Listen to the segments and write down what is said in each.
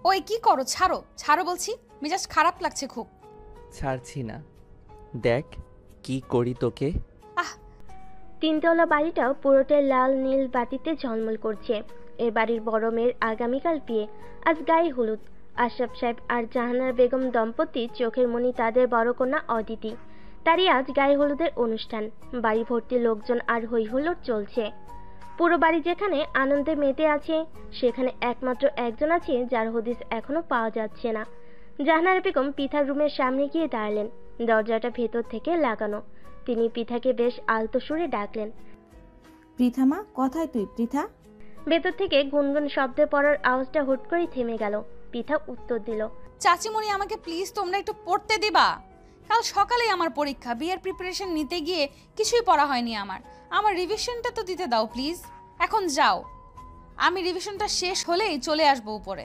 ওই কি করো? ছাড়ো ছাড়ো বলছি, মেজাজ খারাপ লাগছে খুব। ছাড়ছি না, দেখ কি করি তোকে। আহ! তিনতলা বাড়িটাও পুরোটাই লাল নীল বাতিতে ঝলমল করছে। এ বাড়ির বড় মেয়ের আগামীকাল বিয়ে, আজ গায়ে হলুদ। আশরাফ সাহেব আর জাহানারা বেগম দম্পতি চোখের মনি তাদের বড় কন্যা অদিতি, তারই আজ গায়ে হলুদের অনুষ্ঠান। বাড়ি ভর্তি লোকজন আর হই হুল্লোড় চলছে। পুরো বাড়ি যেখানে আনন্দে মেতে আছে, সেখানে একমাত্র একজন আছে যার হদিস এখনো পাওয়া যাচ্ছে না। জাহানারা বেগম পিঠার রুমের সামনে গিয়ে দাঁড়ালেন। দরজাটা ভেতর থেকে লাগানো। তিনি পিঠাকে বেশ আলতো সুরে ডাকলেন, পৃথা মা, কোথায় তুই পৃথা? ভেতর থেকে গুনগুন শব্দে পড়ার আওয়াজটা হুট করে থেমে গেল। পিঠা উত্তর দিল, চাচিমণি আমাকে প্লিজ তোমরা একটু পড়তে দিবা। কাল সকালেই আমার পরীক্ষা, বিয়ের প্রিপারেশন নিতে গিয়ে কিছুই পড়া হয়নি আমার। আমার রিভিশনটা তো দিতে দাও প্লিজ। এখন যাও, আমি রিভিশনটা শেষ হলেই চলে আসবো উপরে।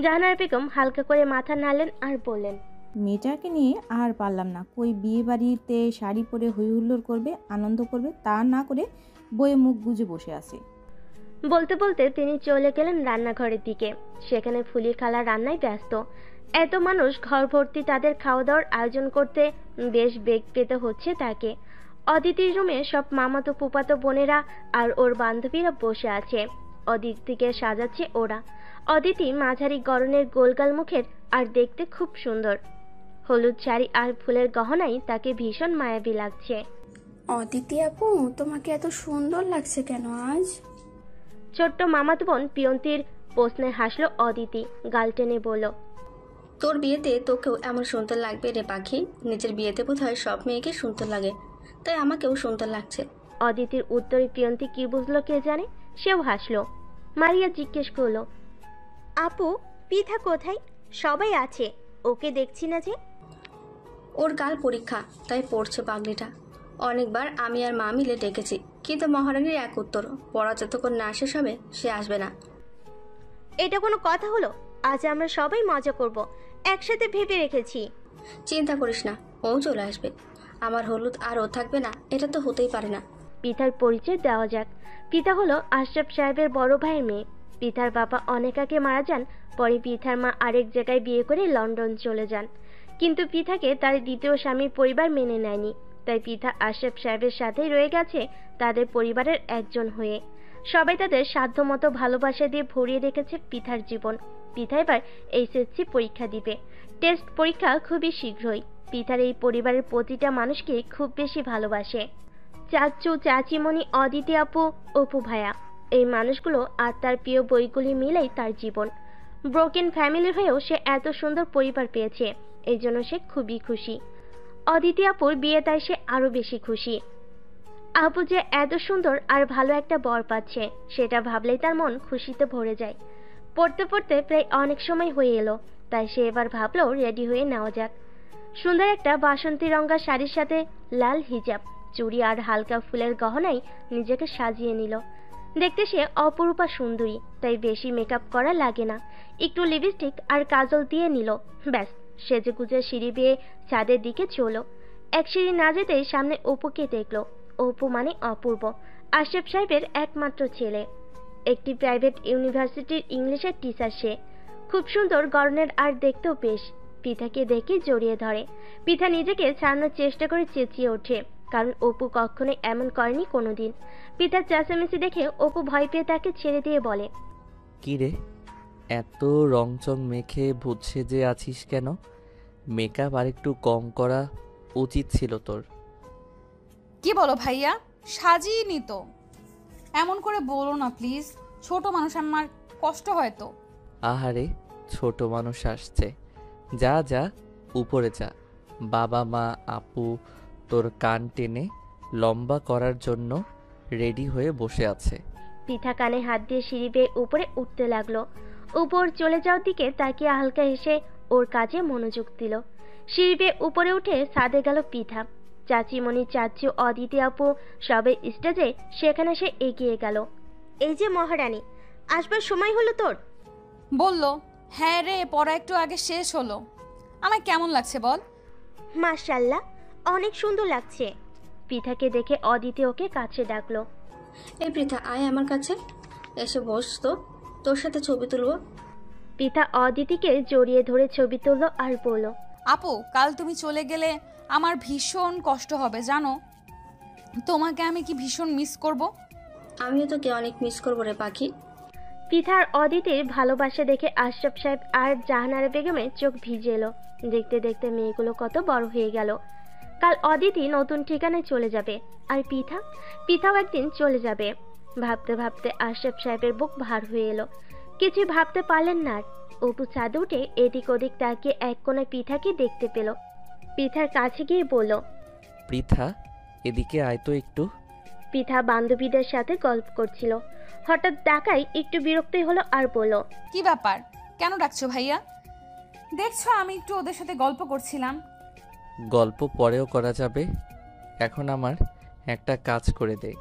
জাহানারা বেগম হালকা করে মাথা নাড়লেন আর বললেন, মেয়েটাকে নিয়ে আর পারলাম না। কই বিয়ে বাড়িতে শাড়ি পরে হই হুল্লোড় করবে, আনন্দ করবে, তা না করে বইয়ে মুখ গুজে বসে আছে। বলতে বলতে তিনি চলে গেলেন রান্নাঘরের দিকে। সেখানে ফুলি খালা রান্নায় ব্যস্ত। এত মানুষ ঘর ভর্তি, তাদের খাওয়া দাওয়ার আয়োজন করতে বেশ বেগ পেতে হচ্ছে তাকে। অদিতির রুমে সব মামাতো ফুপাতো বোনেরা আর ওর বান্ধবীরা বসে আছে। অদিতিকে সাজাচ্ছে ওরা। অদিতি মাঝারি গড়নের গোলগাল মুখের আর দেখতে খুব সুন্দর। হলুদ শাড়ি আর ফুলের গহনায় তাকে ভীষণ মায়াবী লাগছে। অদিতি আপু, তোমাকে এত সুন্দর লাগছে কেন আজ? ছোট্ট মামাতো বোন পিয়ন্তির প্রশ্নে হাসলো অদিতি, গাল টেনে বলল, তোর বিয়েতে তোকেও এমন সুন্দর লাগবে রে পাখি। নিজের বিয়েতে বোধহয় সব মেয়েকে সুন্দর লাগে, তাই আমাকেও সুন্দর লাগছে। অদিতির উত্তরে পিয়ন্তি কি বুঝলো কে জানে, সেও হাসলো। মারিয়া জিজ্ঞেস করলো, আপু পিঠা কোথায়? সবাই আছে, ওকে দেখছি না যে। ওর কাল পরীক্ষা, তাই পড়ছে পাগলিটা। অনেকবার আমি আর মা মিলে ডেকেছি, কিন্তু মহারানীর এক উত্তর, পড়া যতক্ষণ না শেষ হবে সে আসবে না। এটা কোনো কথা হলো? আজ আমরা সবাই মজা করব, একসাথে ভেবে রেখেছি। চিন্তা করিস না, ও চলে আসবে। আমার হলুদ আর ও থাকবে না, এটা তো হতেই পারে না। পিতার পরিচয় দেওয়া যাক। পিতা হলো আশরাফ সাহেবের বড় ভাইয়ের মেয়ে। পিতার বাবা অনেক আগে মারা যান। পরে পিতার মা আরেক জায়গায় বিয়ে করে লন্ডন চলে যান। কিন্তু পিতাকে তার দ্বিতীয় স্বামীর পরিবার মেনে নেয়নি, তাই পিতা আশরাফ সাহেবের সাথেই রয়ে গেছে তাদের পরিবারের একজন হয়ে। সবাই তাদের সাধ্যমতো ভালোবাসা দিয়ে ভরিয়ে রেখেছে পিতার জীবন। পিতা এবার এইচএসসি পরীক্ষা দিবে। টেস্ট পরীক্ষা খুবই শীঘ্রই। পিতার এই পরিবারের প্রতিটা মানুষকে খুব বেশি ভালোবাসে। চাচু, চাচিমণি, অদিতি আপু, অপু ভাইয়া, এই মানুষগুলো আর তার প্রিয় বইগুলি মিলেই তার জীবন। ব্রোকেন ফ্যামিলির হয়েও সে এত সুন্দর পরিবার পেয়েছে, এই জন্য সে খুবই খুশি। অদিতি আপুর বিয়ে, তাই সে আরো বেশি খুশি। আপু যে এত সুন্দর আর ভালো একটা বর পাচ্ছে, সেটা ভাবলেই তার মন খুশিতে ভরে যায়। পড়তে পড়তে প্রায় অনেক সময় হয়ে এলো, তাই সে এবার ভাবলো রেডি হয়ে নেওয়া যাক। সুন্দর একটা বাসন্তী রঙা শাড়ির সাথে লাল হিজাব, চুড়ি আর হালকা ফুলের গহনায় নিজেকে সাজিয়ে নিল। দেখতে সে অপরূপা সুন্দরী, তাই বেশি মেকআপ করা লাগে না। একটু লিপস্টিক আর কাজল দিয়ে নিল, ব্যাস সেজে গুজে সিঁড়ি বেয়ে ছাদের দিকে চলো। এক সিঁড়ি না যেতেই সামনে অপুকে দেখলো। অপু মানে অপূর্ব, আশরাফ সাহেবের একমাত্র ছেলে। একটি প্রাইভেট ইউনিভার্সিটির ইংলিশের টিচার সে। খুব সুন্দর গড়নের আর দেখতেও বেশ। পিঠাকে দেখে জড়িয়ে ধরে। পিঠা নিজেকে ছাড়ানোর চেষ্টা করে চেঁচিয়ে ওঠে, কারণ অপু কখনোই এমন করেনি কোনোদিন। পিঠার চেঁচামেচি দেখে অপু ভয় পেয়ে তাকে ছেড়ে দিয়ে বলে, কি রে, এত রংচং মেখে ভূত সেজে আছিস কেন? মেকআপ আর একটু কম করা উচিত ছিল তোর। কি বলো ভাইয়া, সাজিয়ে নি তো। এমন করে বলো না প্লিজ, ছোট মানুষ, আমার কষ্ট হয় তো। আহারে, ছোট মানুষ আসছে, যা যা উপরে যা। বাবা মা আপু তোর কান টেনে লম্বা করার জন্য রেডি হয়ে বসে আছে। পিঠা কানে হাত দিয়ে সিঁড়ি বেয়ে উপরে উঠতে লাগলো। উপর চলে যাওয়ার দিকে তাকিয়ে হালকা হেসে ওর কাজে মনোযোগ দিল। সিঁড়ি বেয়ে উপরে উঠে ছাদে গেল পিঠা। চাচিমণি, চাচু, অদিতি আপু সবে স্টেজে, সেখানে সে এগিয়ে গেল। এই যে মহারানী, আসবার সময় হলো তোর। বললো, হ্যাঁ রে, পড়া একটু আগে শেষ হলো। আমার কেমন লাগছে বল? মাশাআল্লাহ, অনেক সুন্দর লাগছে। পিঠাকে দেখে অদিতি ওকে কাছে ডাকলো। এই পৃথা, আয় আমার কাছে, এসে বস তো, তোর সাথে ছবি তুলবো। পিতা অদিতিকে জড়িয়ে ধরে ছবি তুলল আর বলল, আপু কাল তুমি চলে গেলে আমার ভীষণ কষ্ট হবে জানো। তোমাকে আমি কি ভীষণ মিস করব। আমিও তোকে অনেক মিস করবো রে পাখি। পিতার অদিতির ভালোবাসা দেখে আশরাফ সাহেব আর জাহানারা বেগমের চোখ ভিজে এলো। দেখতে দেখতে মেয়েগুলো কত বড় হয়ে গেল। কাল অদিতি নতুন ঠিকানায় চলে যাবে, আর পিতাও একদিন চলে যাবে। ভাবতে ভাবতে আশরাফ সাহেবের বুক ভার হয়ে এলো। কিছু ভাবতে পারলেন না। অপু ছাদে উঠে এদিক ওদিক তাকিয়ে এক কোণায় পিঠাকে দেখতে পেল। পিঠার কাছে গিয়ে বলল, পৃথা এদিকে আয় তো একটু। পিঠা বান্ধবীদের সাথে গল্প করছিল। হঠাৎ ডাকায় একটু বিরক্তই হলো আর বলল, কি ব্যাপার, কেন ডাকছো ভাইয়া? দেখছো আমি একটু ওদের সাথে গল্প করছিলাম। গল্প পরেও করা যাবে, এখন আমার একটা কাজ করে দে।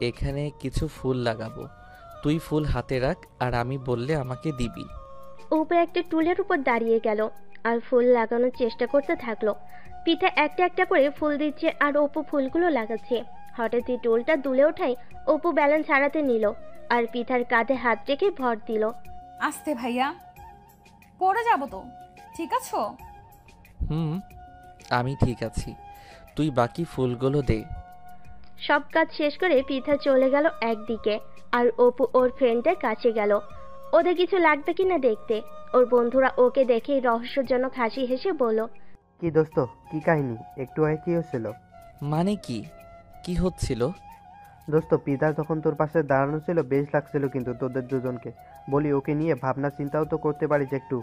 এখানে কিছু ফুল লাগাবো, তুই ফুল হাতে রাখ আর আমি বললে আমাকে দিবি। অপু একটা টুলের উপর দাঁড়িয়ে গেল আর ফুল লাগানোর চেষ্টা করতে থাকলো। পিঠা একটা একটা করে ফুল দিচ্ছে আর অপু ফুলগুলো লাগাচ্ছে। হঠাৎই টুলটা দুলে ওঠায় অপু ব্যালেন্স হারাতে নিল আর পিঠার কাঁধে হাত রেখে ভর দিল। আস্তে ভাইয়া, পড়ে যাব তো, ঠিক আছো? আমি ঠিক আছি, তুই বাকি ফুলগুলো দে। সব কাজ শেষ করে পিঠা চলে গেল একদিকে আর অপু ওর ফ্রেন্ডের কাছে গেল ওদের কিছু লাগবে কিনা দেখতে। ওর বন্ধুরা ওকে দেখেই রহস্যজনক হাসি হেসে বলল, কি দোস্ত, কি কাহিনী? একটু আগে কি হচ্ছিল? মানে কি হচ্ছিল? দোস্ত, পিতা তখন তোর পাশে দাঁড়ানো ছিল, বেশ লাগছিল কিন্তু তোদের দুজনকে। বলি, ওকে নিয়ে ভাবনা চিন্তাও তো করতে পারিস একটু।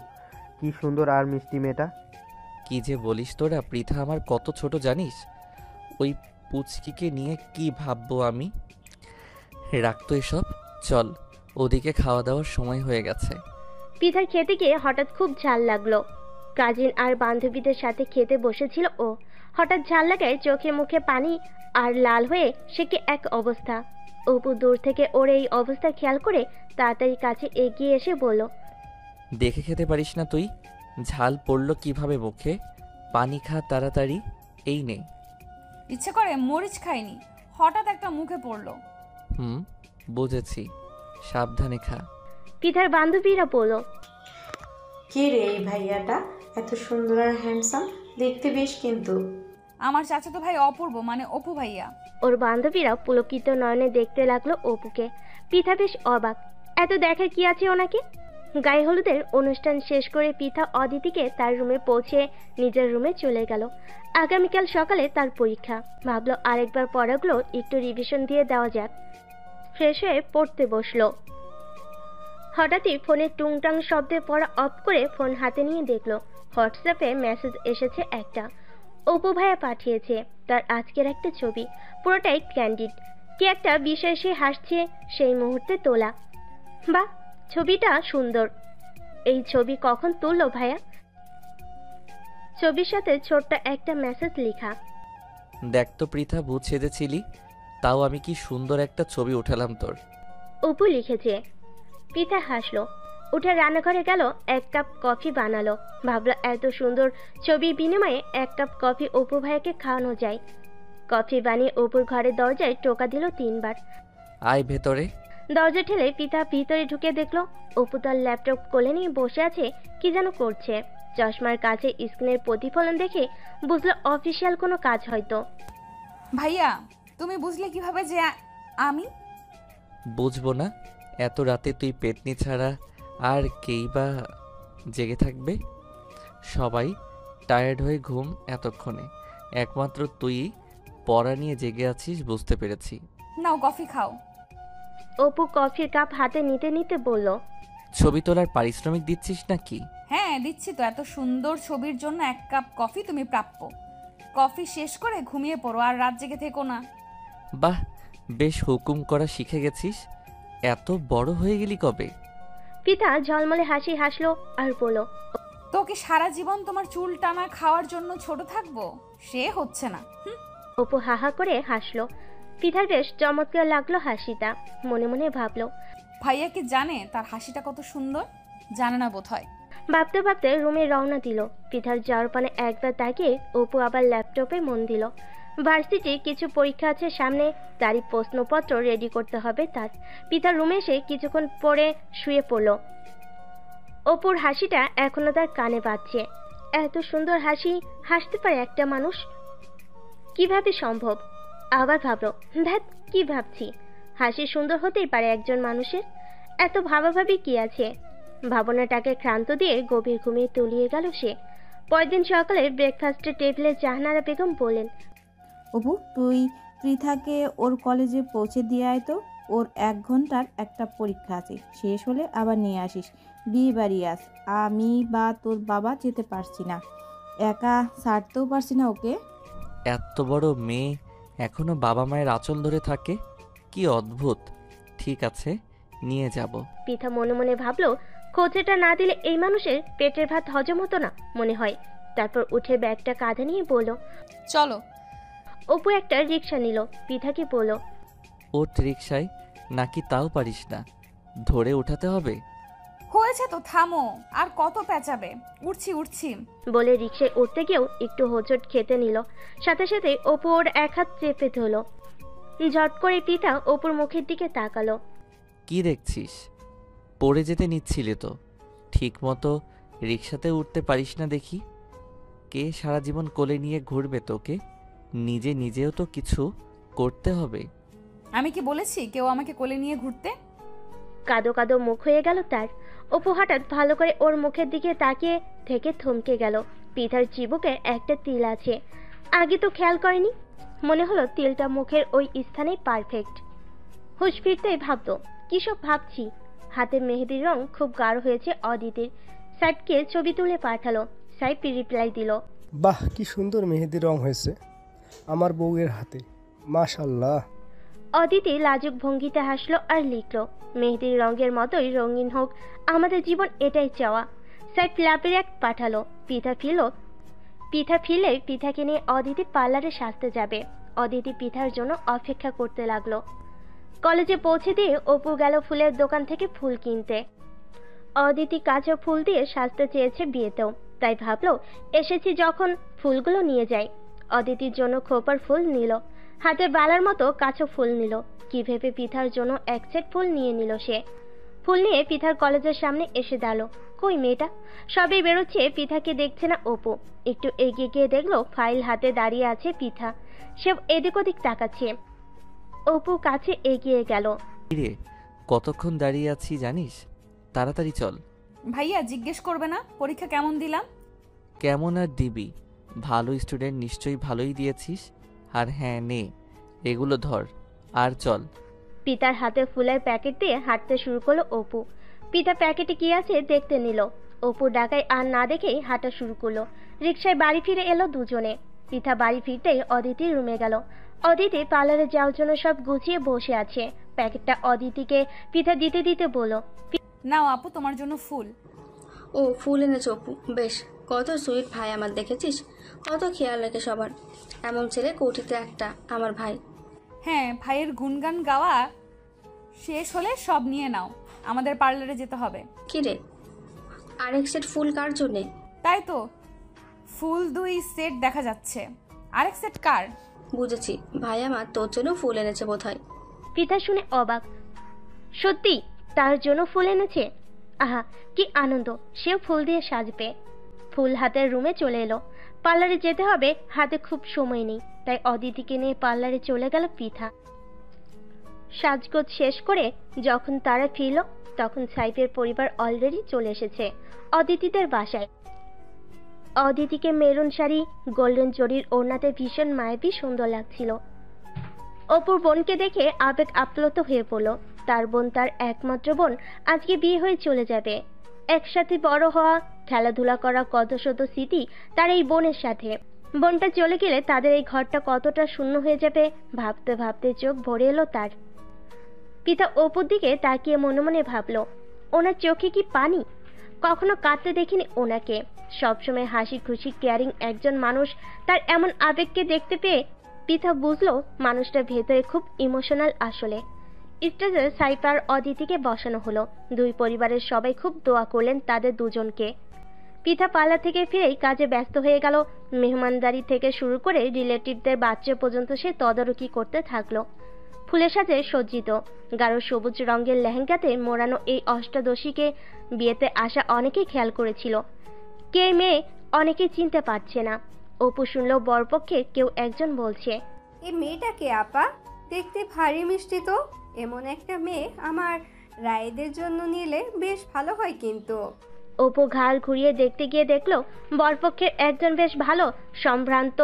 কি সুন্দর আর মিষ্টি মেয়েটা। কি যে বলিস তোরা, পৃথা আমার কত ছোট জানিস? ওই পুচকিকে নিয়ে কি ভাববো আমি? রাখতো এসব, চল ওদিকে খাওয়া দাওয়ার সময় হয়ে গেছে। পিঠার খেতে গিয়ে হঠাৎ খুব ঝাল লাগলো। কাজিন আর বান্ধবীদের সাথে খেতে বসেছিল ও। হঠাৎ ঝাল লাগায় চোখে মুখে পানি আর লাল হয়ে সে কি এক অবস্থা। অপু দূর থেকে ওর এই অবস্থা খেয়াল করে তাড়াতাড়ি কাছে এগিয়ে এসে বলল, দেখে খেতে পারিস না তুই? ঝাল পড়লো কিভাবে মুখে? পানি খা তাড়াতাড়ি, এই নে। ইচ্ছে করে মরিচ খাইনি, হঠাৎ একটা মুখে পড়লো। বুঝেছি, সাবধানে খা। পিঠার বান্ধবীরা বলল, কে রে এই ভাইয়াটা, এত সুন্দর আর হ্যান্ডসাম দেখতে বেশ কিন্তু। আমার চাচাতো ভাই অপূর্ব, মানে অপু ভাইয়া। ওর বান্ধবীরা পুলকিত নয়নে দেখতে লাগলো অপুকে। পিঠা বেশ অবাক, এত দেখার কি আছে ওনাকে। গায়ে হলুদের অনুষ্ঠান শেষ করে পিঠা অদিতিকে তার রুমে পৌঁছে নিজের রুমে চলে গেল। আগামীকাল সকালে তার পরীক্ষা। ভাবলো আরেকবার পড়াগুলো একটু রিভিশন দিয়ে দেওয়া যাক। ফ্রেশ হয়ে পড়তে বসলো। হঠাৎই ফোনে টুংটাং শব্দে পড়া অফ করে ফোন হাতে নিয়ে দেখলো হোয়াটসঅ্যাপে মেসেজ এসেছে একটা। অপু ভাইয়া পাঠিয়েছে তার আজকের একটা ছবি, পুরোটাই ক্যান্ডিড। কি একটা বিষয় সে হাসছে সেই মুহূর্তে তোলা। বাহ, ছবিটা সুন্দর। এই ছবি কখন তুললো ভাইয়া? ছবির সাথে ছোট্ট একটা মেসেজ লেখা, দেখ তো পৃথা, ভূত সেজেছিলি, তাও আমি কি সুন্দর একটা ছবি উঠালাম তোর। অপু লিখেছে। পিতা হাসলো, উঠে রান্নাঘরে গেল, এক কাপ কফি বানালো। ভাবলো এত সুন্দর ছবির বিনিময়ে এক কাপ কফি অপু ভাইয়াকে খাওয়ানো যায়। কফি বানিয়ে অপুর ঘরের দরজায় টোকা দিল 3 বার। আয় ভেতরে। দরজা ঠেলে পিতা ভিতরে ঢুকে দেখলো অপু তার ল্যাপটপ কোলে নিয়ে বসে আছে, কি যেন করছে। চশমার কাছে স্ক্রিনের প্রতিফলন দেখে বুঝলো অফিসিয়াল কোনো কাজ হয়তো। ভাইয়া তুমি বুঝলে কিভাবে যে আমি? বুঝবো না, এত রাতে তুই পেতনি ছাড়া আর কেই বা জেগে থাকবে? সবাই টায়ার্ড হয়ে ঘুম এতক্ষণে, একমাত্র তুই পড়া নিয়ে জেগে আছিস, বুঝতে পেরেছি। নাও কফি খাও। অপু কফির কাপ হাতে নিতে নিতে বলল, ছবি তোলার পারিশ্রমিক দিচ্ছিস নাকি? হ্যাঁ দিচ্ছি তো, এত সুন্দর ছবির জন্য 1 কাপ কফি তুমি প্রাপ্য। কফি শেষ করে ঘুমিয়ে পড়ো আর রাত জেগে থেকো না। বাহ, বেশ হুকুম করা শিখে গেছিস। এত বড় হয়ে গেলি কবে? পিতা ঝলমলে হাসি হাসলো আর বলল, তোকে সারা জীবন তোমার চুল টানা খাওয়ার জন্য ছোট থাকবো, সে হচ্ছে না। অপু হাহা করে হাসলো। পিতার বেশ চমৎকার লাগলো হাসিটা। মনে মনে ভাবলো, ভাইয়া কি জানে তার হাসিটা কত সুন্দর? জানে না বোধহয়। ভাবতে ভাবতে রুমে রওনা দিল। পিতার যাওয়ার পানে একবার তাকিয়ে অপু আবার ল্যাপটপে মন দিল। ভার্সিটির কিছু পরীক্ষা আছে সামনে, তারই প্রশ্নপত্র রেডি করতে হবে তার। পিতার রুমে এসে কিছুক্ষণ পরে শুয়ে পড়ল। অপুর হাসিটা এখনো তার কানে বাজছে। এত সুন্দর হাসি হাসতে পারে একটা মানুষ, কিভাবে সম্ভব? আবার ভাবলো, ধ্যাত, কি ভাবছি? হাসি সুন্দর হতেই পারে একজন মানুষের, এত ভাবাভাবি কি আছে? ভাবনাটাকে ক্লান্ত দিয়ে গভীর ঘুমিয়ে তলিয়ে গেল সে। পরদিন সকালে ব্রেকফাস্টের টেবিলে জাহানারা বেগম বললেন, অপু, তুই পৃথাকে ওর কলেজে পৌঁছে দিয়ে আয় তো। ওর 1 ঘন্টার একটা পরীক্ষা আছে, শেষ হলে আবার নিয়ে আসিস। বিয়ে বাড়ি আস, আমি বা তোর বাবা যেতে পারছি না, একা ছাড়তেও পারছি না ওকে। এত বড় মেয়ে এখনো বাবা মায়ের আঁচল ধরে থাকে, কি অদ্ভুত। ঠিক আছে, নিয়ে যাব। পৃথা মনে মনে ভাবলো, খোঁজটা না দিলে এই মানুষের পেটের ভাত হজম হতো না মনে হয়। তারপর উঠে ব্যাগটা কাঁধে নিয়ে বলল, চলো। অপু একটা রিক্সা নিল। পৃথাকে বলল, ওট রিক্সায় নাকি তাও পারিস না, ধরে উঠাতে হবে? হয়েছে তো, থামো, আর কত পেঁচাবে? উঠছি উঠছি। বলে রিক্সায় উঠতে গিয়েও একটু হোঁচট খেতে নিল। সাথে সাথে অপু ওর এক হাত চেপে ধরল। ঝট করে পৃথা অপুর মুখের দিকে তাকালো। কি দেখছিস? পড়ে যেতে নিচ্ছিলে তো, ঠিক মতো রিক্সাতে উঠতে পারিস না দেখি। কে সারা জীবন কোলে নিয়ে ঘুরবে তোকে? নিজে নিজেও তো কিছু করতে হবে। আমি কি বলেছি কেউ আমাকে কোলে নিয়ে ঘুরতে? কাদো কাদো মুখ হয়ে গেল তার। অপু হঠাৎ ভালো করে ওর মুখের দিকে তাকিয়ে থেকে থমকে গেল। পৃথার চিবুকে একটা তিল আছে, আগে তো খেয়াল করেনি। মনে হলো তিলটা মুখের ওই স্থানেই পারফেক্ট। হুঁশ ফিরতেই ভাবতো, কি সব ভাবছি। হাতে মেহেদির রং খুব গাঢ় হয়েছে অদিতির। সাইফকে ছবি তুলে পাঠালো। সাইফ রিপ্লাই দিল, বাহ, কি সুন্দর মেহেদি রং হয়েছে আমার বউয়ের হাতে, মাশাআল্লাহ। অদিতি লাজুক ভঙ্গিতে হাসলো আর লিখলো, মেহেদির রঙের মতোই রঙিন হোক আমাদের জীবন, এটাই চাওয়া। সাইফ লাভের এক পাঠালো। পিঠা ফিরলে পিঠাকে নিয়ে অদিতি পার্লারে সাজতে যাবে। অদিতি পিঠার জন্য অপেক্ষা করতে লাগলো। কলেজে পৌঁছে দিয়ে অপু গেল ফুলের দোকান থেকে ফুল কিনতে। অদিতি কাঁচা ফুল দিয়ে সাজতে চেয়েছে বিয়েতেও, তাই ভাবলো এসেছি যখন ফুলগুলো নিয়ে যাই। অদিতির জন্য খোপার ফুল নিল, হাতে বালার মতো কাঁচা ফুল নিল। কি ভেবে পিঠার জন্য এক সেট ফুল নিয়ে নিল সে। ফুল নিয়ে পিঠার কলেজের সামনে এসে দাঁড়ালো। কই মেয়েটা? সবে বেরোচ্ছে, পিঠাকে দেখছে না অপু। একটু এগিয়ে গিয়ে দেখলো ফাইল হাতে দাঁড়িয়ে আছে পিঠা। সে এদিক ওদিক তাকাচ্ছে। অপু কাছে এগিয়ে গেল। রে, কতক্ষণ দাঁড়িয়ে আছি জানিস? তাড়াতাড়ি চল। ভাইয়া জিজ্ঞেস করবে না পরীক্ষা কেমন দিলাম? কেমন আর দিবি, ভালো স্টুডেন্ট নিশ্চয়ই ভালোই দিয়েছিস। আর হ্যাঁ, নে এগুলো ধর আর চল। পিতার হাতে ফুলের প্যাকেট দিয়ে হাঁটতে শুরু করলো অপু। পিতা প্যাকেটে কি আছে দেখতে নিল। অপু ডাকায় আর না দেখেই হাঁটা শুরু করলো। রিকশায় বাড়ি ফিরে এলো দুজনে। পিতা বাড়ি ফিরতেই অদিতির রুমে গেল। অদিতি পার্লারে যাওয়ার জন্য সব গুছিয়ে বসে আছে। প্যাকেটটা অদিতিকে পিতা দিতে দিতে বলল, নাও আপু, তোমার জন্য ফুল। ও, ফুল এনেছো অপু, বেশ। কত সুইট ভাই আমার, দেখেছিস? কত খেয়াল রাখে সবার। এমন ছেলে কোটিতে একটা আমার ভাই। হ্যাঁ, ভাইয়ের গুণগান গাওয়া শেষ হলে সব নিয়ে নাও, আমাদের পার্লারে যেতে হবে। কি রে, আরেক সেট ফুল কার জন্যে? তাই তো, ফুল 2 সেট দেখা যাচ্ছে। আরেক সেট কার? বুঝেছি, ভাই আমার তোর জন্য ফুল এনেছে বোধহয়। পিতা শুনে অবাক। সত্যি তার জন্য ফুল এনেছে? আহা, কি আনন্দ, সেও ফুল দিয়ে সাজবে। ফুল হাতের রুমে চলে এলো। পার্লারে যেতে হবে, হাতে খুব সময় নেই, তাই অদিতিকে নিয়ে পার্লারে চলে গেল পিঠা। সাজগোজ শেষ করে যখন তারা ফিরল, তখন সাইফের পরিবার অলরেডি চলে এসেছে অদিতিদের বাসায়। অদিতিকে মেরুন শাড়ি, গোল্ডেন জরির ওড়নাতে ভীষণ মায়াবী সুন্দর লাগছিল। অপুর বোনকে দেখে আবেগ আপ্লুত হয়ে পড়ল। তার বোন, তার একমাত্র বোন, আজকে বিয়ে হয়ে চলে যাবে। একসাথে বড় হওয়া, খেলাধুলা করা কত শত স্মৃতি তার এই বোনের সাথে। বোনটা চলে গেলে তাদের এই ঘরটা কতটা শূন্য হয়ে যাবে ভাবতে ভাবতে চোখ ভরে এলো তার। পিতা অপুর দিকে তাকিয়ে মনে মনে ভাবলো, ওনার চোখে কি পানি? কখনো কাঁদতে দেখিনি ওনাকে। সবসময় হাসি খুশি কেয়ারিং একজন মানুষ, তার এমন আবেগকে দেখতে পেয়ে পিতা বুঝলো মানুষটা ভেতরে খুব ইমোশনাল আসলে। স্টেজে সাইফ আর অদিতিকে বসানো হলো। দুই পরিবারের সবাই খুব দোয়া করলেন তাদের দুজনকে। পিতা পার্লার থেকে ফিরেই কাজে ব্যস্ত হয়ে গেল। মেহমানদারি থেকে শুরু করে রিলেটিভদের বাচ্চা পর্যন্ত সে তদারকি করতে থাকলো। ফুলের সাজে সজ্জিত। গাঢ় সবুজ রঙের লেহেঙ্গাতে মোড়ানো এই অষ্টাদশীকে বিয়েতে আসা অনেকেই খেয়াল করেছিল। কে মেয়ে অনেকেই চিনতে পারছে না। অপু শুনল বরপক্ষে কেউ একজন বলছে, এই মেয়েটাকে আপা, দেখতে ভারী মিষ্টি তো। এমন একটা মেয়ে আমার রায়দের জন্য নিলে বেশ ভালো হয় কিন্তু। অপু ঘাড় ঘুরিয়ে দেখতে গিয়ে দেখলো বরপক্ষের একজন বেশ ভালো সম্ভ্রান্ত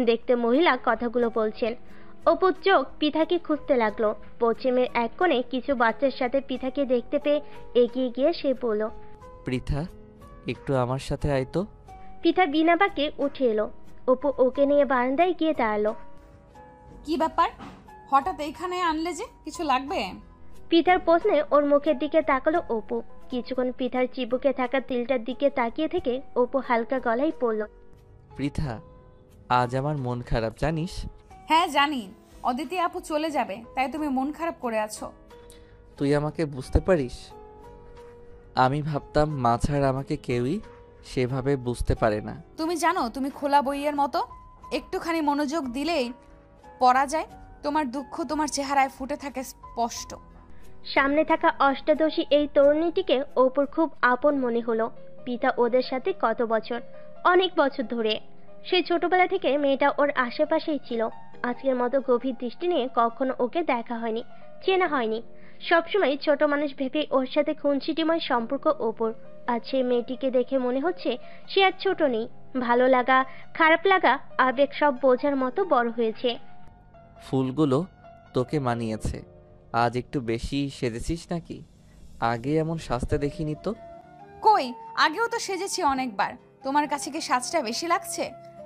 দেখতে মহিলা কথাগুলো বলছেন। অপুর চোখ পিঠাকে খুঁজতে লাগলো। পশ্চিমের এক কোণে কিছু বাচ্চার সাথে পিঠাকে দেখতে পেয়ে এগিয়ে গিয়ে সে বলল, পৃথা, একটু আমার সাথে আয় তো। পিঠা বিনা বাক্যে উঠে এলো। অপু ওকে নিয়ে বারান্দায় গিয়ে দাঁড়ালো। কি ব্যাপার, হঠাৎ এইখানে আনলে যে? কিছু লাগবে? পিঠার প্রশ্নে ওর মুখের দিকে তাকালো অপু। কিছুক্ষণ পিঠার চিবুকে থাকা তিলটার দিকে তাকিয়ে থেকে অপু হালকা গলায় পড়ল, পৃথা, আজ আমার মন খারাপ জানিস? হ্যাঁ জানি, অদিতি আপু চলে যাবে তাই তুমি মন খারাপ করে আছো। তুই আমাকে বুঝতে পারিস? আমি ভাবতাম মা ছাড়া আমাকে কেউই সেভাবে বুঝতে পারে না। তুমি জানো তুমি খোলা বইয়ের মতো, একটুখানি মনোযোগ দিলেই পড়া যায়। তোমার দুঃখ তোমার চেহারায় ফুটে থাকে স্পষ্ট। সামনে থাকা অষ্টাদশী এই তরুণীটিকে অপুর খুব আপন মনে হলো। পিতা ওদের সাথে কত বছর, অনেক বছর ধরে। সেই ছোটবেলা থেকে মেয়েটা ওর আশেপাশেই ছিল। আজকের মতো গভীর দৃষ্টি নিয়ে কখনো ওকে দেখা হয়নি, চেনা হয়নি। সবসময় ছোট মানুষ ভেবে ওর সাথে খুনসিটিময় সম্পর্ক অপুর। আজ সেই মেয়েটিকে দেখে মনে হচ্ছে সে আর ছোট নেই। ভালো লাগা, খারাপ লাগা, আবেগ সব বোঝার মতো বড় হয়েছে। ফুলগুলো তোকে মানিয়েছে। আজ একটু বেশি সেজেছিস নাকি? আগে এমন সাজতে দেখিনি তো। কই, আগেও তো সেজেছি অনেকবার। তোমার কাছে কি সাজটা বেশি লাগছে?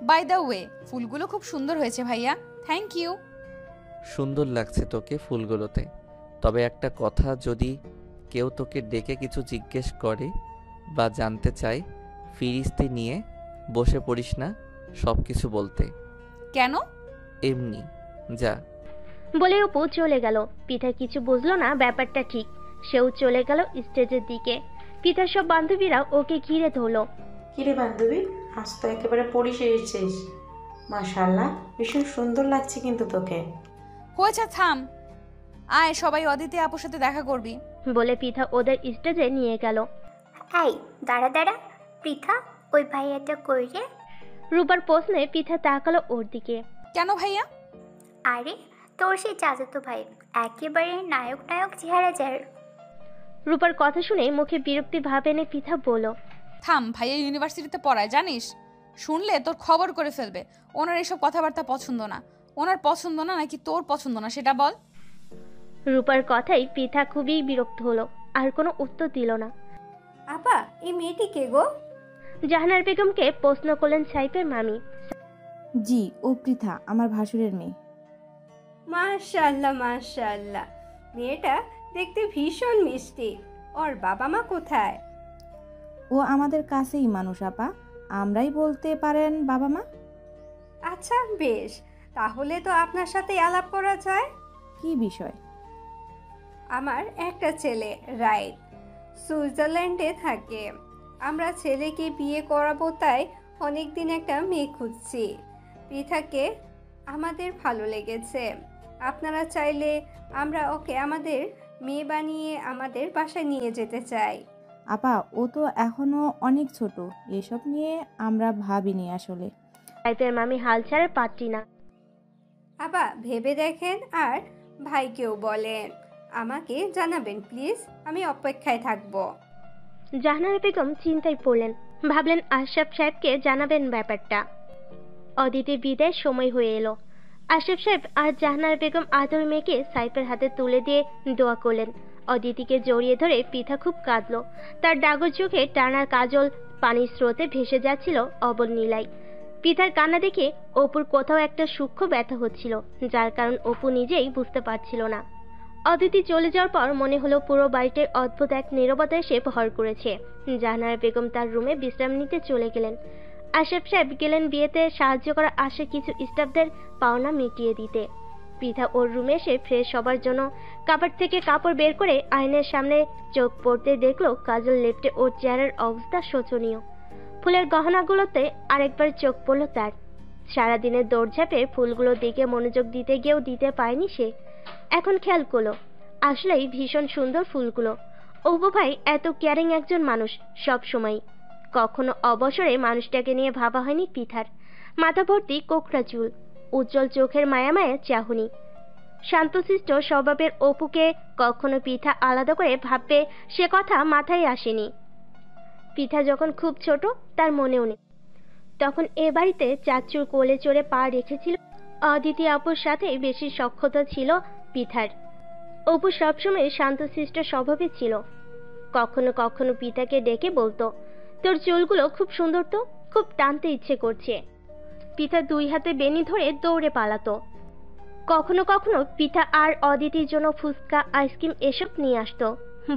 বাই দ্য ওয়ে, ফুলগুলো খুব সুন্দর হয়েছে ভাইয়া, থ্যাংক ইউ। সুন্দর লাগছে তোকে ফুলগুলোতে। তবে একটা কথা, যদি কেউ তোকে ডেকে কিছু জিজ্ঞেস করে বা জানতে চায়, ফিরিস্তি নিয়ে বসে পড়িস না সব কিছু বলতে। কেন? এমনি, যা। বলে অপু চলে গেল। পিঠা কিছু বুঝলো না ব্যাপারটা ঠিক। সেও চলে গেল স্টেজের দিকে। পিঠার সব বান্ধবীরা ওকে ঘিরে ধরলো। কিরে বান্ধবী, আজ তো একেবারে পরিশ এসেছিস। মাশাআল্লাহ, ভীষণ সুন্দর লাগছে কিন্তু তোকে। হয়েছে, থাম। আয় সবাই অদিতি আপুর সাথে দেখা করবি। বলে পিঠা ওদের স্টেজে নিয়ে গেল। এই দাঁড়া দাঁড়া, পৃথা, ওই ভাইয়াটা কই রে? রূপার প্রশ্নে পিঠা তাকালো ওর দিকে। কেন ভাইয়া? আরে তোর সেই চাচাতো ভাই, একেবারে নায়ক নায়ক চেহারা যার। রূপার কথা শুনে মুখে বিরক্তি ভাব এনে পিঠা বলল, থাম, ভাইয়া ইউনিভার্সিটিতে পড়ায় জানিস? শুনলে তোর খবর করে ফেলবে। ওনার এসব কথাবার্তা পছন্দ না। ওনার পছন্দ না নাকি তোর পছন্দ না সেটা বল। রূপার কথাই পিঠা খুবই বিরক্ত হলো, আর কোনো উত্তর দিল না। আপা, এই মেয়েটি কে গো? জাহানার বেগমকে প্রশ্ন করলেন সাইফের মামি। জি, ও পৃথা, আমার ভাসুরের মেয়ে। মাশাআল্লাহ মাশাআল্লাহ, মেয়েটা দেখতে ভীষণ মিষ্টি। ওর বাবা মা কোথায়? ও আমাদের কাছেই মানুষ আপা, আমরাই বলতে পারেন বাবা মা। আচ্ছা বেশ, তাহলে তো আপনার সাথে আলাপ করা যায়। কি বিষয়? আমার একটা ছেলে রাইট সুইজারল্যান্ডে থাকে। আমরা ছেলেকে বিয়ে করাবো, তাই অনেকদিন একটা মেয়ে খুঁজছি। পৃথাকে আমাদের ভালো লেগেছে। আপনারা চাইলে আমরা ওকে আমাদের মেয়ে বানিয়ে আমাদের বাসায় নিয়ে যেতে চাই। আপা, ও তো এখনো অনেক ছোট, এসব নিয়ে আমরা ভাবিনি আসলে। সাইফের মামি হাল ছাড়ে পারছি না। আবা ভেবে দেখেন আর ভাইকেও বলেন, আমাকে জানাবেন প্লিজ, আমি অপেক্ষায় থাকবো। জাহানারা বেগম চিন্তায় পড়লেন। ভাবলেন আশরাফ সাহেবকে জানাবেন ব্যাপারটা। অদিতি বিদায়ের সময় হয়ে এলো। আশরাফ সাহেব আর জাহানারা বেগম আদর মেয়েকে সাইফের হাতে তুলে দিয়ে দোয়া করলেন। অদিতিকে জড়িয়ে ধরে পিঠা খুব কাঁদলো। তার ডাগর চোখে টানা কাজল পানির স্রোতে ভেসে যাচ্ছিল অবনীলায়। পিঠার কান্না দেখে অপুর কোথাও একটা সূক্ষ্ম ব্যথা হচ্ছিল, যার কারণ অপু নিজেই বুঝতে পারছিল না। অদিতি চলে যাওয়ার পর মনে হলো পুরো বাড়িটায় অদ্ভুত এক নীরবতা এসে ভর করেছে। জাহানারা বেগম তার রুমে বিশ্রাম নিতে চলে গেলেন। আশরাফ সাহেব গেলেন বিয়েতে সাহায্য করা আসে কিছু স্টাফদের পাওনা মিটিয়ে দিতে। পিঠা ওর রুমে এসে ফ্রেশ হবার জন্য কাপড় থেকে কাপড় বের করে আয়নার সামনে চোখ পড়তে দেখলো কাজল লেপ্টে ওর চেহারার অবস্থা শোচনীয়। ফুলের গহনাগুলোতে আরেকবার চোখ পড়লো তার। সারাদিনের দৌড়ঝাঁপে ফুলগুলোর দিকে মনোযোগ দিতে গিয়েও দিতে পারেনি সে। এখন খেয়াল করলো আসলেই ভীষণ সুন্দর ফুলগুলো। অপু ভাই এত কেয়ারিং একজন মানুষ সব সময়, কখনো অবসরে মানুষটাকে নিয়ে ভাবা হয়নি পৃথার। মাথা ভর্তি কোকড়া চুল, উজ্জ্বল চোখের মায়া মায়া চাহনি, শান্তশিষ্ট স্বভাবের অপুকে কখনো পৃথা আলাদা করে ভাববে সে কথা মাথায় আসেনি। পৃথা যখন খুব ছোট তার মনেও নেই, তখন এ বাড়িতে চাচুর কোলে চড়ে পা রেখেছিল। অদিতি আপুর সাথে বেশি সখ্যতা ছিল পৃথার। অপু সবসময় শান্তশিষ্ট স্বভাবের ছিল। কখনো কখনো পৃথাকে ডেকে বলতো, তোর চুলগুলো খুব সুন্দর তো, খুব টানতে ইচ্ছে করছে। পৃথা দুই হাতে বেনি ধরে দৌড়ে পালাতো। কখনো কখনো পৃথা আর অদিতির জন্য ফুচকা, আইসক্রিম এসব নিয়ে আসতো।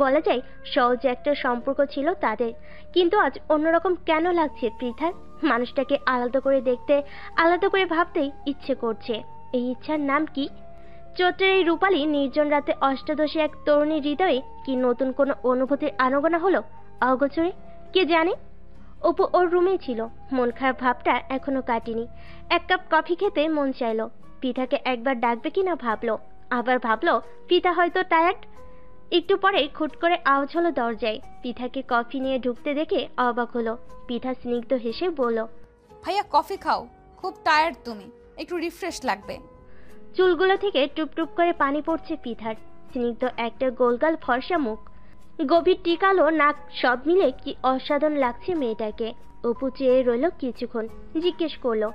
বলা যায় সহজ একটা সম্পর্ক ছিল তাদের। কিন্তু আজ অন্যরকম কেন লাগছে পৃথার? মানুষটাকে আলাদা করে দেখতে, আলাদা করে ভাবতেই ইচ্ছে করছে। এই ইচ্ছার নাম কি? চৈত্রের এই রূপালী নির্জন রাতে অষ্টাদশী এক তরুণীর হৃদয়ে কি নতুন কোনো অনুভূতির আনাগোনা হলো অগোচরে, কে জানে। অপু ওর রুমেই ছিল, মন খারাপ ভাবটা এখনো কাটেনি। এক কাপ কফি খেতে মন চাইলো। পৃথাকে একবার ডাকবে কিনা ভাবলো, আবার ভাবলো পৃথা হয়তো টায়ার্ড। একটু পরে খুট করে আওয়াজ হলো দরজায়। পৃথাকে কফি নিয়ে ঢুকতে দেখে অবাক হলো। পৃথা স্নিগ্ধ হেসে বলল, ভাইয়া কফি খাও, খুব টায়ার্ড তুমি, একটু রিফ্রেশ লাগবে। চুলগুলো থেকে টুপ টুপ করে পানি পড়ছে পৃথার। স্নিগ্ধ একটা গোলগাল ফর্সা মুখ, গভীর টিকালো নাক, সব মিলে কি অসাধারণ লাগছে মেয়েটাকে। অপু চেয়ে রইল কিছুক্ষণ, জিজ্ঞেস করলো,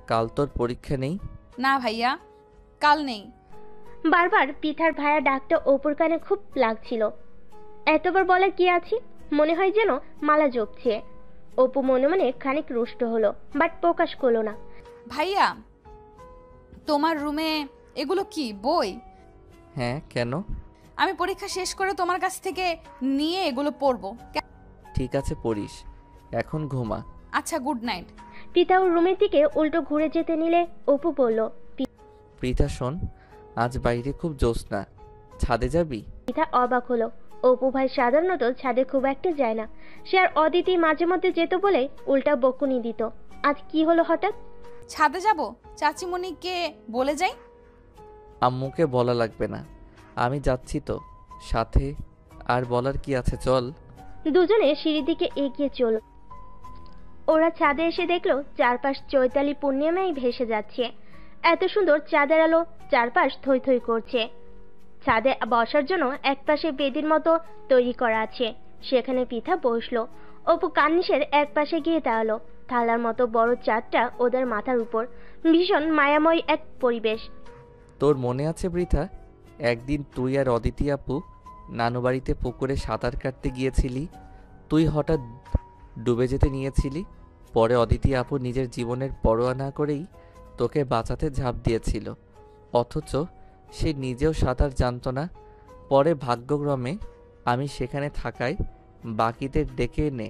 কাল তোর পরীক্ষা নেই? না ভাইয়া, কাল নেই। বারবার পৃথার ভাইয়া ডাকটা অপুর কানে খুব লাগছিল। এতবার বলা কি আছে, মনে হয় যেন মালা জপছে। অপু মনে মনে খানিক রুষ্ট হলো, বাট প্রকাশ করলো না। ভাইয়া, তোমার রুমে এগুলো কি বই? হ্যাঁ, কেন? আমি পরীক্ষা শেষ করে তোমার কাছ থেকে নিয়ে এগুলো পড়বো। ঠিক আছে, পড়িস, এখন ঘুমা। আচ্ছা, গুড নাইট। পৃথা ওর রুমের দিকে উল্টো ঘুরে যেতে নিলে অপু বলল, পৃথা শোন, আজ বাইরে খুব জ্যোৎস্না, ছাদে যাবি? পৃথা অবাক হলো। অপু ভাই সাধারণত ছাদে খুব একটা যায় না। সে আর অদিতি মাঝে মধ্যে যেত বলে উল্টা বকুনি দিত। আজ কি হলো হঠাৎ? ছাদে যাব, চাচিমণিকে বলে যাই। আম্মুকে বলা লাগবে না, আমি যাচ্ছি তো সাথে, আর বলার কি আছে, চল। দুজনে সিঁড়ির দিকে এগিয়ে চল। ওরা ছাদে এসে দেখলো চারপাশ চৈতালি পূর্ণিমায় ভেসে যাচ্ছে। এত সুন্দর চাঁদের আলো, চারপাশ থই থই করছে। ছাদে বসার জন্য একপাশে বেদির মতো তৈরি করা আছে, সেখানে পৃথা বসলো। অপু কান্নিসের এক পাশে গিয়ে দাঁড়ালো। থালার মতো বড় চাঁদটা ওদের মাথার উপর, ভীষণ মায়াময় এক পরিবেশ। তোর মনে আছে পৃথা, একদিন তুই আর অদিতি আপু নানু বাড়িতে পুকুরে সাঁতার কাটতে গিয়েছিলি? তুই হঠাৎ ডুবে যেতে নিয়েছিলি, পরে অদিতি আপু নিজের জীবনের পরোয়া না করেই তোকে বাঁচাতে ঝাঁপ দিয়েছিল, অথচ সে নিজেও সাঁতার জানতো না। পরে ভাগ্যক্রমে আমি সেখানে থাকায় বাকিদের ডেকে এনে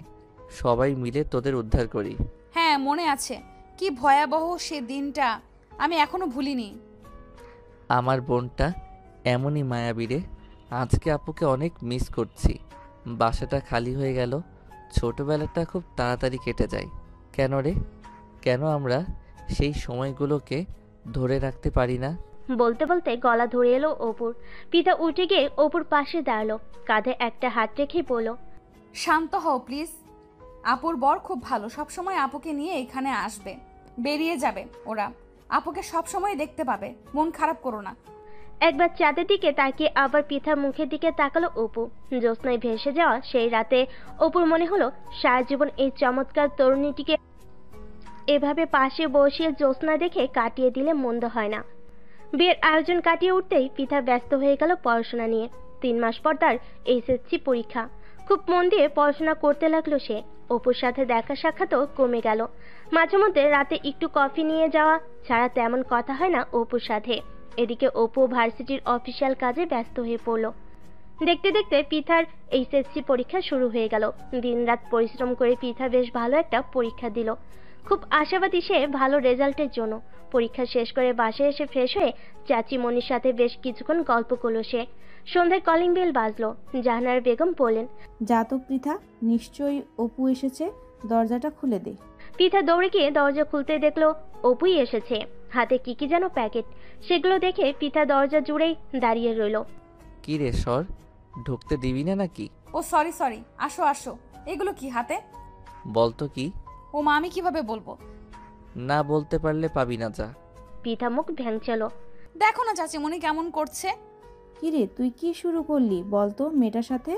সবাই মিলে তোদের উদ্ধার করি। হ্যাঁ, মনে আছে। কি ভয়াবহ সে দিনটা, আমি এখনো ভুলিনি। আমার বোনটা এমনই মায়াবী রে, আজকে আপুকে অনেক মিস করছি। বাসাটা খালি হয়ে গেল, ছোটবেলাটা খুব তাড়াতাড়ি কেটে যায়। কেন রে, কেন আমরা সেই সময়গুলোকে ধরে রাখতে পারি না? বলতে বলতে গলা ধরে এলো অপুর। পিতা উঠে গিয়ে অপুর পাশে দাঁড়ালো, কাঁধে একটা হাত রেখে বলল, শান্ত হও প্লিজ। আপুর বর খুব ভালো, সবসময় আপুকে নিয়ে এখানে আসবে, বেরিয়ে যাবে ওরা, আপুকে সবসময় দেখতে পাবে, মন খারাপ করো না। একবার চাঁদের দিকে তাকিয়ে আবার পিতার মুখের দিকে তাকালো অপু। জ্যোৎস্নায় ভেসে যাওয়া সেই রাতে অপুর মনে হলো সারা জীবন এই চমৎকার তরুণীটিকে এভাবে পাশে বসিয়ে জ্যোৎস্না দেখে কাটিয়ে দিলে মন্দ হয় না। বিয়ের আয়োজন কাটিয়ে উঠতেই পিতা ব্যস্ত হয়ে গেল পড়াশোনা নিয়ে। 3 মাস পর তার এইচএসসি পরীক্ষা। খুব মন দিয়ে পড়াশোনা করতে লাগলো সে। অপুর সাথে দেখা সাক্ষাৎও কমে গেল। মাঝে মধ্যে রাতে একটু কফি নিয়ে যাওয়া ছাড়া তেমন কথা হয় না অপুর সাথে। এদিকে অপু ভার্সিটির অফিসিয়াল কাজে ব্যস্ত হয়ে পড়ল। দেখতে দেখতে পিথার এইচএসসি পরীক্ষা শুরু হয়ে গেল। দিনরাত পরিশ্রম করে পিথা বেশ ভালো একটা পরীক্ষা দিল। খুব আশাবাদী সে ভালো রেজাল্টের জন্য। পরীক্ষা শেষ করে বাসায় এসে ফ্রেশ হয়ে চাচিমণির সাথে বেশ কিছুক্ষণ গল্প করলো সে। সন্ধ্যায় কলিং বেল বাজলো। জাহানারা বেগম বললেন, যা তো পৃথা, নিশ্চয়ই অপু এসেছে, দরজাটা খুলে দে। পৃথা দৌড়ে গিয়ে দরজা খুলতে দেখলো অপুই এসেছে। হাতে কি যেন প্যাকেট। সেগুলো দেখে পিতা দরজা জুড়েই দাঁড়িয়ে রইল। কি রে সর, ঢুকতে দিবি না নাকি? ও সরি সরি, আসো আসো। এগুলো কি হাতে? বলতো কি? ও মা, আমি কিভাবে বলবো? না বলতে পারলে পাবি না, যা। পিতা মুখ ভ্যাংচালো। দেখো না চাচিমণি কেমন করছে। কিরে তুই কি শুরু করলি বলতো মেয়েটার সাথে?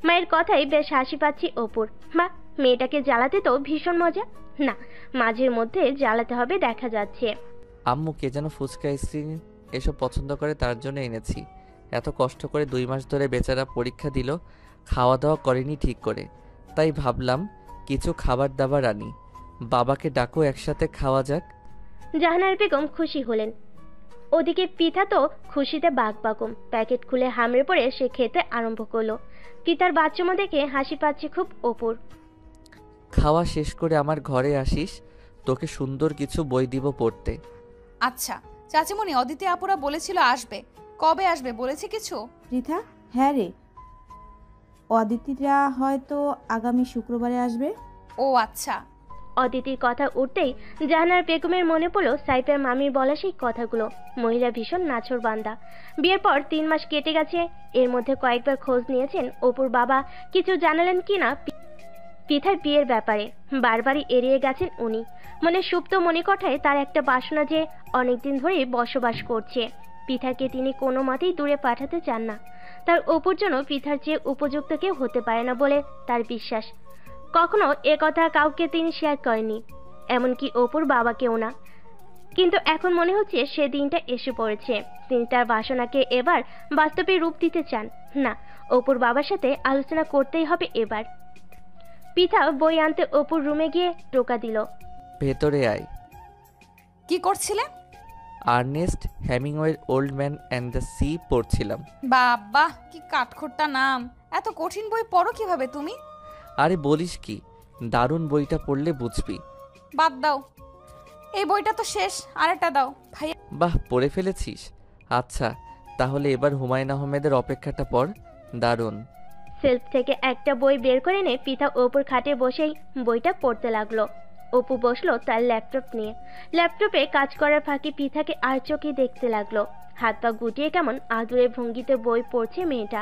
মায়ের কথাই বেশ হাসি পাচ্ছি অপুর। মা, মেয়েটাকে জ্বালাতে তো ভীষণ মজা। না, মাঝের মধ্যে জ্বালাতে হবে দেখা যাচ্ছে। আম্মু কে যেন ফুচকা আইসক্রিম এসব পছন্দ করে, তার জন্য এনেছি। এত কষ্ট করে 2 মাস ধরে বেচারা পরীক্ষা দিল, খাওয়া দাওয়া করেনি ঠিক করে। তাই ভাবলাম কিছু খাবার দাবার আনি, বাবাকে ডাকো একসাথে খাওয়া যাক। জাহানারা বেগম খুশি হলেন। ওদিকে পিতা তো খুশিতে বাকবাকুম। প্যাকেট খুলে হামড়ে পড়ে সে খেতে আরম্ভ করলো। পিতার বাচ্চামো দেখে হাসি পাচ্ছে খুব অপুর। খাওয়া শেষ করে আমার ঘরে আসিস, তোকে সুন্দর কিছু বই দিব পড়তে। আচ্ছা চাচিমণি, অদিতি আপুরা বলেছিল আসবে, কবে আসবে বলেছে কিছু? পৃথা, হ্যাঁ রে, অদিতিরা হয়তো আগামী শুক্রবারে আসবে। ও আচ্ছা। অদিতির কথা উঠতেই জাহানারা বেগমের মনে পড়ল সাইফের মামির বলা সেই কথাগুলো। মহিলা ভীষণ নাছোড় বান্দা। বিয়ের পর 3 মাস কেটে গেছে। এর মধ্যে কয়েকবার খোঁজ নিয়েছেন অপুর বাবা কিছু জানালেন কিনা পৃথার বিয়ের ব্যাপারে। বারবারই এড়িয়ে গেছেন উনি। মনে সুপ্ত মণিকঠায় তার একটা বাসনা যে অনেকদিন ধরেই বসবাস করছে। পৃথাকে তিনি কোনো মতেই দূরে পাঠাতে চান না। তার অপুর জন্য পৃথার চেয়ে উপযুক্ত কেউ হতে পারে না বলে তার বিশ্বাস। কখনো কথা কাউকে তিনি শেয়ার করেননি, এমনকি অপুর বাবাকেও না। কিন্তু এখন মনে হচ্ছে সে দিনটা এসে পড়েছে। তিনি তার বাসনাকে এবার বাস্তবে রূপ দিতে চান। না, অপুর বাবার সাথে আলোচনা করতেই হবে এবার। পিতা বই আনতে অপুর রুমে গিয়ে টোকা দিল। ভেতরে আয়। কি করছিলে? আর্নেস্ট হেমিংওয়ের Old Man and the Sea পড়ছিলাম। বাবা, কি কাঠখোট্টা নাম। এত কঠিন বই পড়ো কিভাবে তুমি? আরে বলিস কি, দারুণ, বইটা পড়লে বুঝবি। বাদ দাও, এই বইটা তো শেষ, আরেকটা দাও ভাইয়া। বাহ, পড়ে ফেলেছিস? আচ্ছা, তাহলে এবার হুমায়ুন আহমেদের অপেক্ষাটা পড়, দারুণ। সেলফ থেকে একটা বই বের করে এনে পিতা অপুর খাটে বসেই বইটা পড়তে লাগলো। অপু বসলো তার ল্যাপটপ নিয়ে। ল্যাপটপে কাজ করার ফাঁকে পিতাকে আর চোখে দেখতে লাগলো। হাত পা গুটিয়ে কেমন আদুরে ভঙ্গিতে বই পড়ছে মেয়েটা।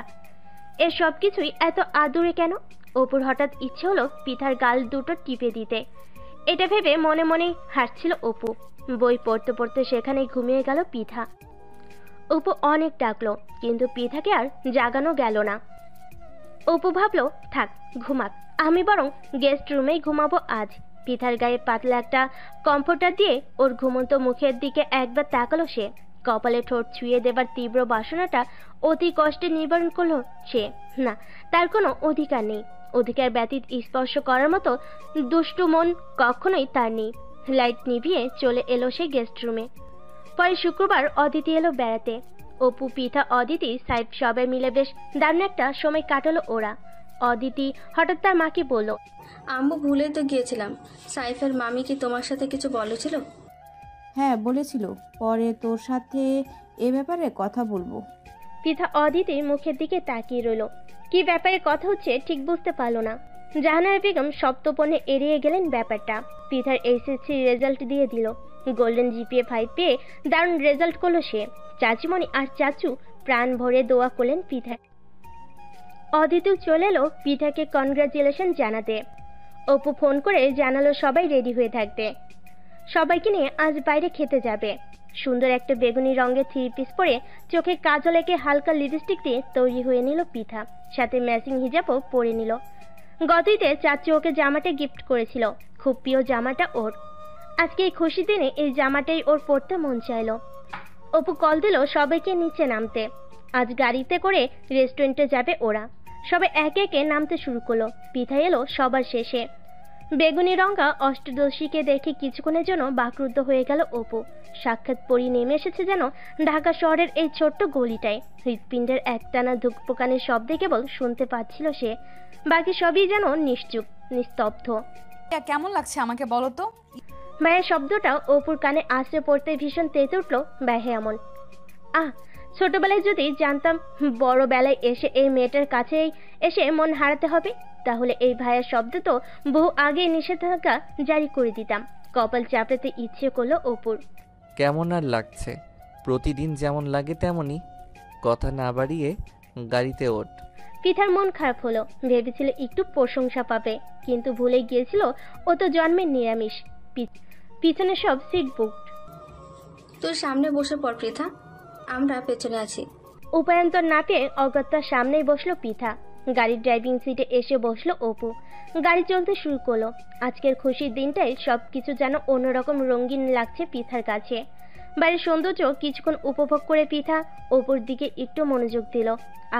এর সব কিছুই এত আদুরে কেন? অপুর হঠাৎ ইচ্ছে হলো পিতার গাল দুটো টিপে দিতে। এটা ভেবে মনে মনেই হাসছিল অপু। বই পড়তে পড়তে সেখানেই ঘুমিয়ে গেল পিতা। অপু অনেক ডাকলো, কিন্তু পিতাকে আর জাগানো গেল না। অপু ভাবলো থাক, ঘুমাক, আমি বরং গেস্ট রুমেই ঘুমাবো আজ। পিতার গায়ে পাতলা একটা কমফোর্টার দিয়ে ওর ঘুমন্ত মুখের দিকে একবার তাকালো সে। কপালে ঠোঁট ছুঁয়ে দেবার তীব্র বাসনাটা অতি কষ্টে নিবারণ করলো সে। না, তার কোনো অধিকার নেই। অধিকার ব্যতীত স্পর্শ করার মতো দুষ্টু মন কখনোই তার নেই। লাইট নিভিয়ে চলে এলো সে গেস্ট রুমে। পরে শুক্রবার অদিতি এলো বেড়াতে। অপু, পিতা, অদিতি, সাইফ সবাই মিলে বেশ দারুণ একটা সময় কাটালো ওরা। অদিতি হঠাৎ তার মাকে বলল, আম্মু ভুলে তো গিয়েছিলাম, সাইফের মামি কি তোমার সাথে কিছু বলেছিল? হ্যাঁ বলেছিল, পরে তোর সাথে এ ব্যাপারে কথা বলবো। পিতা অদিতির মুখের দিকে তাকিয়ে রইল। কি ব্যাপারে কথা হচ্ছে ঠিক বুঝতে পারল না। জাহানারা বেগম সপ্তপনে এড়িয়ে গেলেন ব্যাপারটা। পিতার এসএসসি রেজাল্ট দিয়ে দিল। গোল্ডেন জিপিএ 5 পেয়ে দারুণ রেজাল্ট করলো সে। চাচিমণি আর চাচু প্রাণ ভরে দোয়া করলেন পিতা। অদিতিও চলে এলো পিতাকে কনগ্রাচুলেশন জানাতে। অপু ফোন করে জানালো সবাই রেডি হয়ে থাকবে, সবাইকে নিয়ে আজ বাইরে খেতে যাবে। সুন্দর একটা বেগুনি রঙের 3 পিস পরে চোখে কাজল এঁকে হালকা লিপস্টিক দিয়ে তৈরি হয়ে নিল পিতা, সাথে ম্যাচিং হিজাবও পরে নিল। গত ঈদে চাচু ওকে জামাটা গিফট করেছিল, খুব প্রিয় জামাটা ওর। আজকে এই খুশি দিনে এই জামাটাই ওর পরতে মন চাইলো। অপু কল দিল সবাইকে নিচে নামতে। আজ গাড়িতে করে রেস্টুরেন্টে যাবে ওরা। সবাই একে একে নামতে শুরু করলো। পিঠা এলো সবার শেষে। বেগুনি রঙা অষ্টদশীকে দেখে কিছুক্ষণের জন্য বাকরুদ্ধ হয়ে গেল অপু। সাক্ষাৎ পরি নেমে এসেছে যেন ঢাকা শহরের এই ছোট্ট গলিটায়। হৃৎপিণ্ডের একটানা ধুকপোকানের শব্দে কেবল শুনতে পাচ্ছিল সে, বাকি সবই যেন নিশ্চুপ, নিস্তব্ধ। কেমন লাগছে আমাকে বলো তো? মায়ের শব্দটা অপুর কানে আশ্রে পড়তে ভীষণ তেতে উঠল ব্যহে এমন। ছোটবেলায় যদি জানতাম বড় বেলায় এসে এই মেয়েটার কাছেই এসে মন হারাতে হবে, তাহলে এই ভাইয়ের শব্দ তো বহু আগে নিষেধাজ্ঞা জারি করে দিতাম। কপাল চাপড়াতে ইচ্ছে করলো অপুর। কেমন আর লাগছে? প্রতিদিন যেমন লাগে তেমনই। কথা না বাড়িয়ে গাড়িতে ওঠ। পৃথার মন খারাপ হলো, ভেবেছিল একটু প্রশংসা পাবে, কিন্তু ভুলে গিয়েছিল ও তো জন্মের নিরামিষ। পিছনে সব সিট বুক। তুই সামনে বসে পড় পৃথা, আমরা পেছনে আছি। উপায়ন্তর না পেয়ে অগত্যার সামনেই বসলো পৃথা। গাড়ির ড্রাইভিং সিটে এসে বসলো অপু। গাড়ি চলতে শুরু করলো। আজকের খুশির দিনটাই সবকিছু যেন অন্যরকম রঙিন লাগছে পৃথার কাছে। বাড়ির সৌন্দর্য কিছুক্ষণ উপভোগ করে পৃথা অপুর দিকে একটু মনোযোগ দিল।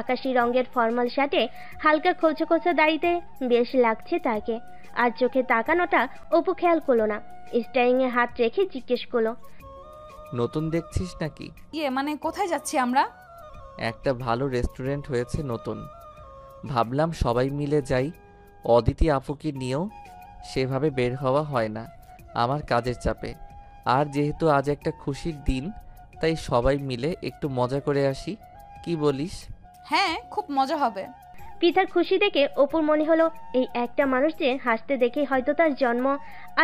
আকাশি রঙের ফর্মাল শার্টে হালকা খোঁচা খোঁচা দাড়িতে বেশ লাগছে তাকে। আর চোখে তাকানোটা অপু খেয়াল করলো না। স্টারিংয়ে হাত রেখে জিজ্ঞেস করলো, নতুন দেখছিস নাকি? মানে কোথায় যাচ্ছি আমরা? একটা ভালো রেস্টুরেন্ট হয়েছে নতুন, ভাবলাম সবাই মিলে যাই। অদিতি আপুকে নিয়েও সেভাবে বের হওয়া হয় না আমার কাজের চাপে। আর যেহেতু আজ একটা খুশির দিন, তাই সবাই মিলে একটু মজা করে আসি, কি বলিস? হ্যাঁ, খুব মজা হবে। পৃথার খুশি দেখে অপুর মনে হলো এই একটা মানুষ যে হাসতে দেখে হয়তো তার জন্ম।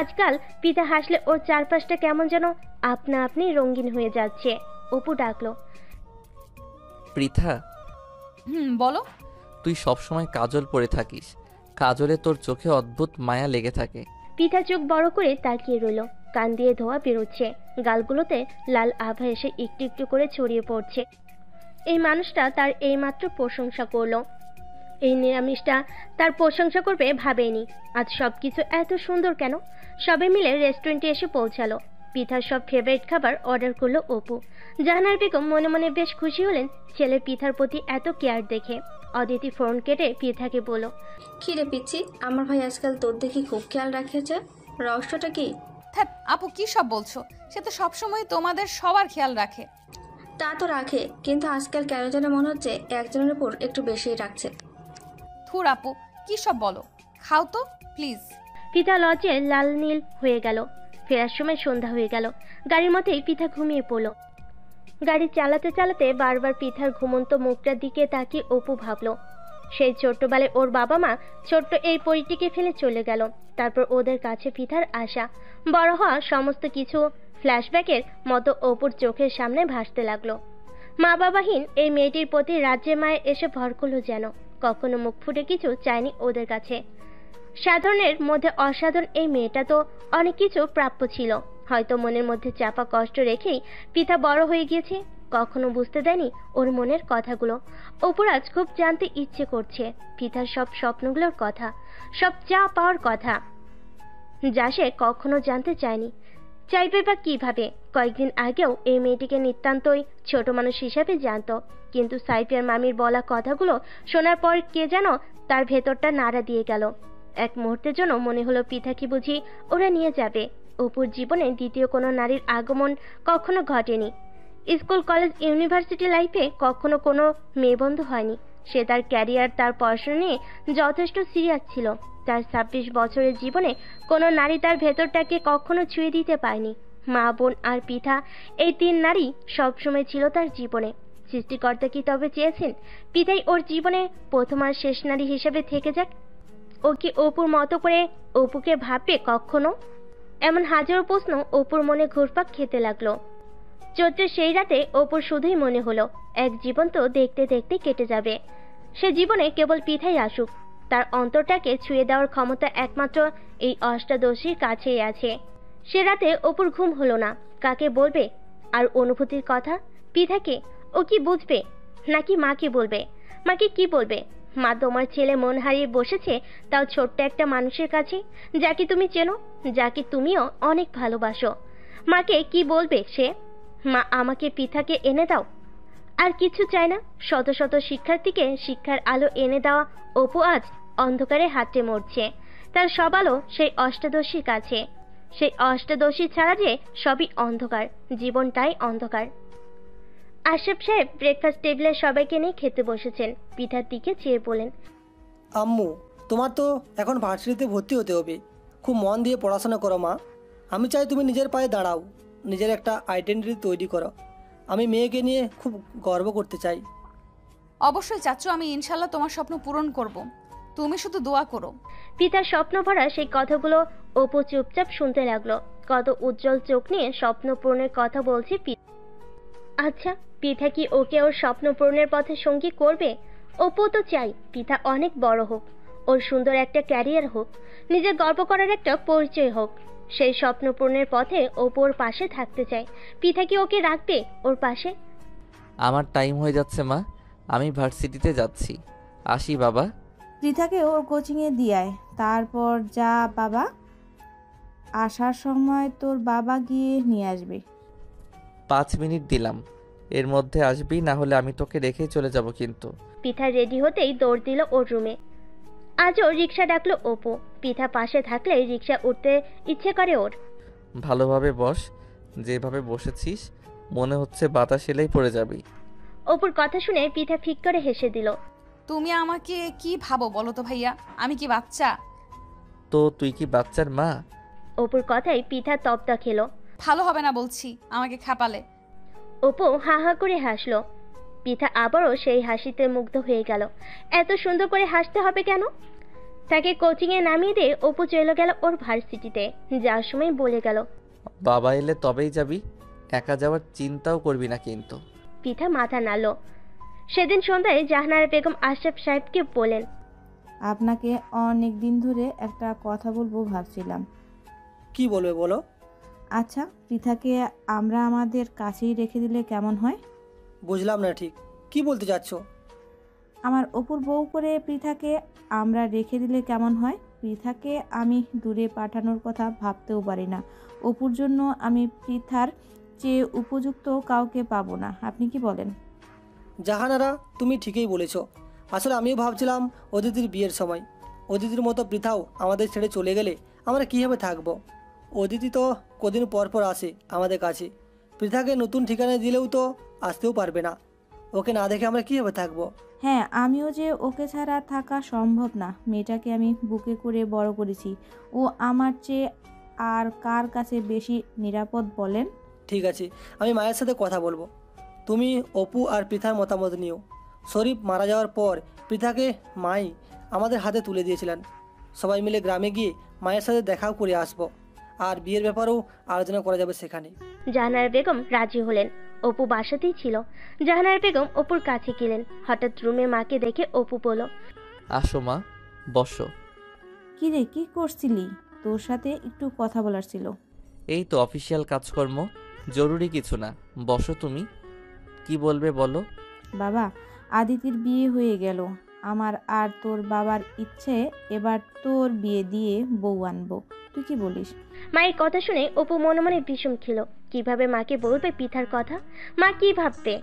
আজকাল পৃথা হাসলে ওর চারপাশটা কেমন যেন আপনা আপনি রঙিন হয়ে যাচ্ছে। অপু ডাকলো, পৃথা। বলো। তুই সবসময় কাজল পরে থাকিস, কাজলে তোর চোখে অদ্ভুত মায়া লেগে থাকে। পৃথা চোখ বড় করে তাকিয়ে রইল। কান দিয়ে ধোয়া বেরোচ্ছে, গালগুলোতে লাল আভা এসে একটু একটু করে ছড়িয়ে পড়ছে। এই মানুষটা তার এইমাত্র প্রশংসা করলো। এই নিরামিষটা তার প্রশংসা করবে ভাবেনি। আজ সবকিছু এত সুন্দর কেন? সবাই মিলে রেস্টুরেন্টে এসে পৌঁছালো। পৃথার সব ফেভারিট খাবার অর্ডার করলো অপু। জাহানার বেগম মনে মনে বেশ খুশি হলেন ছেলে পৃথার প্রতি এত কেয়ার দেখে। অদিতি ফোন কেটে পৃথাকে বলল, কি রে পিচ্ছি, আমার ভাই আজকাল তোর দেখি খুব খেয়াল রাখেছে, রহস্যটা কি? হ্যাঁ আপু, কি সব বলছো? সে তো সবসময় তোমাদের সবার খেয়াল রাখে। তা তো রাখে, কিন্তু আজকাল কেন যেন মনে হচ্ছে একজনের উপর একটু বেশিই রাখছে। থুর আপু, কি সব বলো? খাও তো প্লিজ। পৃথা লজ্জে লাল নীল হয়ে গেল। ফেরার সময় সন্ধ্যা হয়ে গেল। গাড়ির মধ্যেই পৃথা ঘুমিয়ে পড়ল। গাড়ি চালাতে চালাতে বারবার পৃথার ঘুমন্ত মুখটার দিকে তাকিয়ে অপু ভাবল, সেই ছোট্টবেলায় ওর বাবা মা ছোট্ট এই পরিটিকে ফেলে চলে গেল। তারপর ওদের কাছে পৃথার আশা, বড় হওয়া, সমস্ত কিছু ফ্ল্যাশব্যাকের মতো অপুর চোখের সামনে ভাসতে লাগলো। মা বাবাহীন এই মেয়েটির প্রতি রাজ্যের মায়ে এসে ভর করলো যেন। কখনো মুখ ফুটে কিছু চায়নি ওদের কাছে। সাধারণের মধ্যে অসাধারণ এই মেয়েটা তো অনেক কিছু প্রাপ্য ছিল। হয়তো মনের মধ্যে চাপা কষ্ট রেখেই পৃথা বড় হয়ে গিয়েছে। কখনো বুঝতে দেয়নি ওর মনের কথাগুলো। অপুর আজ খুব জানতে ইচ্ছে করছে পৃথার সব স্বপ্নগুলোর কথা, সব চা পাওয়ার কথা, যা সে কখনো জানতে চায়নি। চাইবে বা কিভাবে? কয়েকদিন আগেও এই মেয়েটিকে নিতান্তই ছোট মানুষ হিসাবে জানত, কিন্তু সাইফিয়ার মামির বলা কথাগুলো শোনার পর কে যেন তার ভেতরটা নাড়া দিয়ে গেল। এক মুহূর্তের জন্য মনে হলো পৃথাকে বুঝি ওরা নিয়ে যাবে। অপুর জীবনে দ্বিতীয় কোনো নারীর আগমন কখনো ঘটেনি। স্কুল, কলেজ, ইউনিভার্সিটি লাইফে কখনো কোনো মেয়েবন্ধু হয়নি। সে তার ক্যারিয়ার, তার পড়াশোনা নিয়ে যথেষ্ট সিরিয়াস ছিল। তার 26 বছরের জীবনে কোনো নারী তার ভেতরটাকে কখনো ছুঁয়ে দিতে পারেনি। মা, বোন আর পৃথা, এই 3 নারী সবসময় ছিল তার জীবনে। সৃষ্টিকর্তা কি তবে চেয়েছেন পৃথাই ওর জীবনে প্রথম আর শেষ নারী হিসেবে থেকে যাক? ও কি অপুর মতো করে অপুকে ভাববে কখনো? এমন হাজারো প্রশ্ন অপুর মনে ঘুরপাক খেতে লাগলো। চৈত্রের সেই রাতে অপুর শুধুই মনে হলো এক জীবন তো দেখতে দেখতে কেটে যাবে। সে জীবনে কেবল পৃথাই আসুক। তার অন্তরটাকে ছুঁয়ে দেওয়ার ক্ষমতা একমাত্র এই অষ্টাদশীর কাছেই আছে। সে রাতে অপুর ঘুম হলো না। কাকে বলবে আর অনুভূতির কথা? পৃথাকে? ও কি বুঝবে? নাকি মাকে বলবে? মাকে কি বলবে? মা, তোমার ছেলে মন হারিয়ে বসেছে, তাও ছোট্ট একটা মানুষের কাছে, যাকে তুমি চেনো, যাকে তুমিও অনেক ভালোবাসো। মাকে কি বলবে সে? মা, আমাকে পৃথাকে এনে দাও। আর কিছু চায় না। শত শত শিক্ষার্থীকে শিক্ষার আলো এনে দেওয়া অপু আজ অন্ধকারে হাঁটতে মরছে। তার সব আলো সেই অষ্টাদশীর কাছে। সেই অষ্টাদশী ছাড়া যে সবই অন্ধকার, জীবনটাই অন্ধকার। আশরাফ সাহেব ব্রেকফাস্ট টেবিলে সবাইকে নিয়ে খেতে বসেছেন। পৃথার দিকে চেয়ে বলেন, আম্মু, তোমার তো এখন ভার্সিটিতে ভর্তি হতে হবে। খুব মন দিয়ে পড়াশোনা করো মা। আমি চাই তুমি নিজের পায়ে দাঁড়াও, নিজের একটা আইডেন্টিটি তৈরি করো। আমি মেয়েকে নিয়ে খুব গর্ব করতে চাই। অবশ্যই চাচ্চু, আমি ইনশাল্লাহ তোমার স্বপ্ন পূরণ করব। তুমি শুধু দোয়া করো। পিতার স্বপ্ন ভরা সেই কথাগুলো অপু চুপচাপ শুনতে লাগলো। কত উজ্জ্বল চোখ নিয়ে স্বপ্ন পূরণের কথা বলছে আচ্ছা, পিঠা কি ওকে ওর স্বপ্ন পূরণের পথে সঙ্গী করবে? অপু তো চাই পিঠা অনেক বড় হোক, ওর সুন্দর একটা ক্যারিয়ার হোক, নিজের গর্ব করার একটা পরিচয় হোক। সেই স্বপ্ন পূরণের পথে অপু ওর পাশে থাকতে চায়। পিঠা কি ওকে রাখবে ওর পাশে? আমার টাইম হয়ে যাচ্ছে মা, আমি ভার্সিটিতে যাচ্ছি, আসি বাবা। পৃথাকে ওর কোচিংয়ে দিয়ায়, তারপর যা বাবা, আসার সময় তোর বাবা গিয়ে নিয়ে আসবে। 5 মিনিট দিলাম, এর মধ্যে আসবি, না হলে আমি তোকে রেখেই চলে যাব কিন্তু। পিঠা রেডি হতেই দৌড় দিল ওর রুমে। আজও রিক্সা ডাকলো অপু। পিঠা পাশে থাকলে রিক্সা উঠতে ইচ্ছে করে ওর। ভালোভাবে বস, যেভাবে বসেছিস মনে হচ্ছে বাতাস এলেই পড়ে যাবি। অপুর কথা শুনে পিঠা ফিক করে হেসে দিল। তুমি আমাকে কি ভাবো বলো তো ভাইয়া? আমি কি বাচ্চা? তো তুই কি বাচ্চার মা? অপুর কথায় পিঠা তপ্তা খেলো। ভালো হবে না বলছি, আমাকে খাপালে। অপু হা হা করে হাসলো। পিঠা আবারও সেই হাসিতে মুগ্ধ হয়ে গেল। এত সুন্দর করে হাসতে হবে কেন? তাকে কোচিংয়ে নামিয়ে দিয়ে অপু চলে গেল ওর ভার্সিটিতে। যাওয়ার সময় বলে গেল, বাবা এলে তবেই যাবি, একা যাওয়ার চিন্তাও করবি না কিন্তু। পিঠা মাথা নাড়ল। সেদিন সন্ধ্যায় জাহানারা বেগম আশরাফ সাহেবকে বলেন, আপনাকে অনেক দিন ধরে একটা কথা বলবো ভাবছিলাম। কি বলবে বলো। আচ্ছা, পৃথাকে আমরা আমাদের কাছেই রেখে দিলে কেমন হয়? বুঝলাম না ঠিক, কি বলতে চাচ্ছ? আমার অপুর বউ করে পৃথাকে আমরা রেখে দিলে কেমন হয়? পৃথাকে আমি দূরে পাঠানোর কথা ভাবতেও পারি না। অপুর জন্য আমি পৃথার চেয়ে উপযুক্ত কাউকে পাবো না। আপনি কি বলেন? জাহানারা, তুমি ঠিকই বলেছ। আসলে আমিও ভাবছিলাম অদিতির বিয়ের সময় অদিতির মতো পৃথাও আমাদের ছেড়ে চলে গেলে আমরা কীভাবে থাকবো। অদিতি তো কদিন পর পর আসে আমাদের কাছে, পৃথাকে নতুন ঠিকানায় দিলেও তো আসতেও পারবে না। ওকে না দেখে আমরা কীভাবে থাকবো? হ্যাঁ, আমিও যে ওকে ছাড়া থাকা সম্ভব না। মেয়েটাকে আমি বুকে করে বড় করেছি। ও আমার চেয়ে আর কার কাছে বেশি নিরাপদ বলেন? ঠিক আছে, আমি মায়ের সাথে কথা বলবো। তুমি অপু আর পৃথার মতামত নিও। শরীফ মারা যাওয়ার পর পৃথাকে মাই আমাদের হাতে তুলে দিয়েছিলেন। সবাই মিলে গ্রামে গিয়ে মায়ের সাথে দেখাও করে আসবো, আর বিয়ের ব্যাপারেও আলোচনা করা যাবে সেখানে। জাহানারা বেগম রাজি হলেন। অপু বাসাতেই ছিল। জাহানারা বেগম অপুর কাছে গেলেন। হঠাৎ রুমে মাকে দেখে অপু বলল, আসো মা, বসো। কি রে, কি করছিলি? তোর সাথে একটু কথা বলার ছিল। এই তো অফিসিয়াল কাজকর্ম, জরুরি কিছু না, বসো। তুমি কি বলবে বলো। বাবা, আদিতির বিয়ে হয়ে গেল। আমার আর তোর বাবার ইচ্ছে এবার তোর বিয়ে দিয়ে বউ আনবো। তুই কি বলিস? মায়ের কথা শুনে অপু মনে মনে বিষম খেল। কিভাবে মাকে বলবে পিঠার কথা? মা কি ভাববে?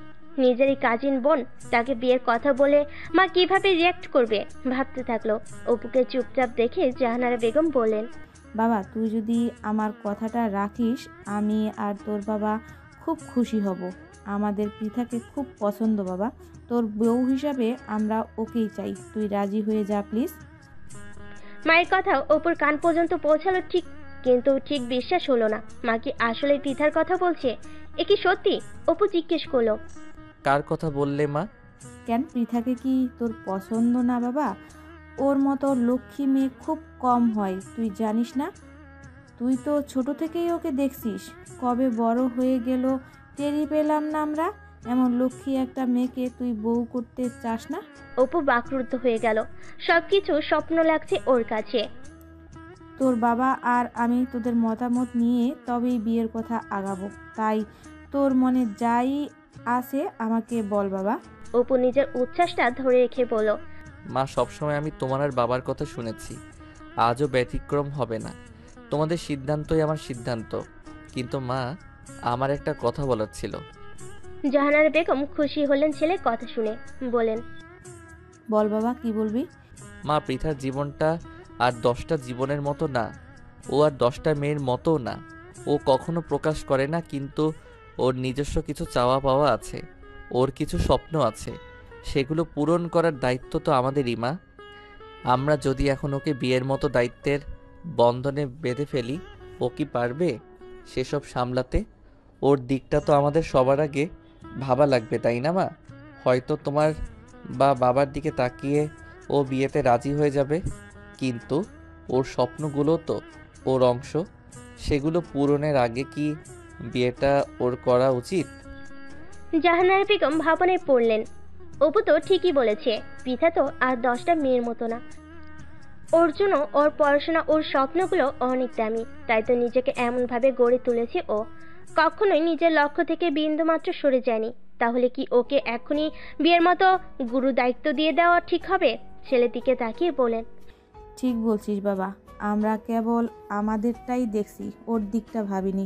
নিজেরই কাজিন বোন, তাকে বিয়ের কথা বলে মা কিভাবে রিয়াক্ট করবে ভাবতে থাকলো। অপুকে চুপচাপ দেখে জাহানারা বেগম বলেন, বাবা, তুই যদি আমার কথাটা রাখিস, আমি আর তোর বাবা খুব খুশি হব। আমাদের পৃথাকে খুব পছন্দ বাবা। তোর বউ হিসাবে আমরা ওকেই চাই। তুই রাজি হয়ে যা প্লিজ। মায়ের কথা অপুর কান পর্যন্ত পৌঁছালো ঠিক, কিন্তু ঠিক বিশ্বাস হলো না। মা কি আসলে পৃথার কথা বলছে? এ কি সত্যি? অপু জিজ্ঞেস করলো, কার কথা বললে মা? কেন, পৃথাকে কি তোর পছন্দ না বাবা? ওর মতো লক্ষ্মী মেয়ে খুব কম হয়, তুই জানিস না? তুই তো ছোট থেকেই ওকে দেখছিস। কবে বড় হয়ে গেল টেরি পেলাম না আমরা। এমন লক্ষ্মী একটা মেয়েকে তুই বউ করতে চাস না? অপু বাকরুদ্ধ হয়ে গেল। সবকিছু স্বপ্ন লাগছে ওর কাছে। তোর বাবা আর আমি তোদের মতামত নিয়ে তবেই বিয়ের কথা আগাবো। তাই তোর মনে যাই আছে আমাকে বল বাবা। অপু নিজের উচ্ছ্বাসটা ধরে রেখে বলল, মা, সবসময় আমি তোমার আর বাবার কথা শুনেছি, আজও ব্যতিক্রম হবে না। তোমাদের সিদ্ধান্তই আমার সিদ্ধান্ত। কিন্তু মা, আমার একটা কথা বলার ছিল। জাহানারা বেগম খুশি হলেন ছেলের কথা শুনে। বলেন, বল বাবা, কি বলবি? মা, পৃথার জীবনটা আর 10টা জীবনের মতো না, ও আর 10টা মেয়ের মতো না। ও কখনো প্রকাশ করে না, কিন্তু ওর নিজস্ব কিছু চাওয়া পাওয়া আছে, ওর কিছু স্বপ্ন আছে, সেগুলো পূরণ করার দায়িত্ব তো আমাদেরই মা। আমরা যদি এখন ওকে বিয়ের মতো দায়িত্বের বন্ধনে বেঁধে ফেলি, ও কি পারবে সেসব সামলাতে? ওর দিকটা তো আমাদের সবার আগে ভাবা লাগবে, তাই না মা? হয়তো তোমার বা বাবার দিকে তাকিয়ে ও বিয়েতে রাজি হয়ে যাবে, কিন্তু ওর স্বপ্নগুলো তো ওর অংশ। সেগুলো পূরণের আগে কি বিয়েটা ওর করা উচিত? জাহানারা বেগম ভাবনায় পড়লেন। অপু তো ঠিকই বলেছে, পৃথা তো আর 10টা মেয়ের মতো না। ওর জন্য ওর পড়াশোনা, ওর স্বপ্নগুলো অনেক দামি, তাই তো নিজেকে এমনভাবে গড়ে তুলেছে ও। কখনোই নিজের লক্ষ্য থেকে বিন্দুমাত্র সরে যায়নি। তাহলে কি ওকে এখনই বিয়ের মতো গুরু দায়িত্ব দিয়ে দেওয়া ঠিক হবে? ছেলের দিকে তাকিয়ে বলেন, ঠিক বলছিস বাবা, আমরা কেবল আমাদেরটাই দেখছি, ওর দিকটা ভাবিনি।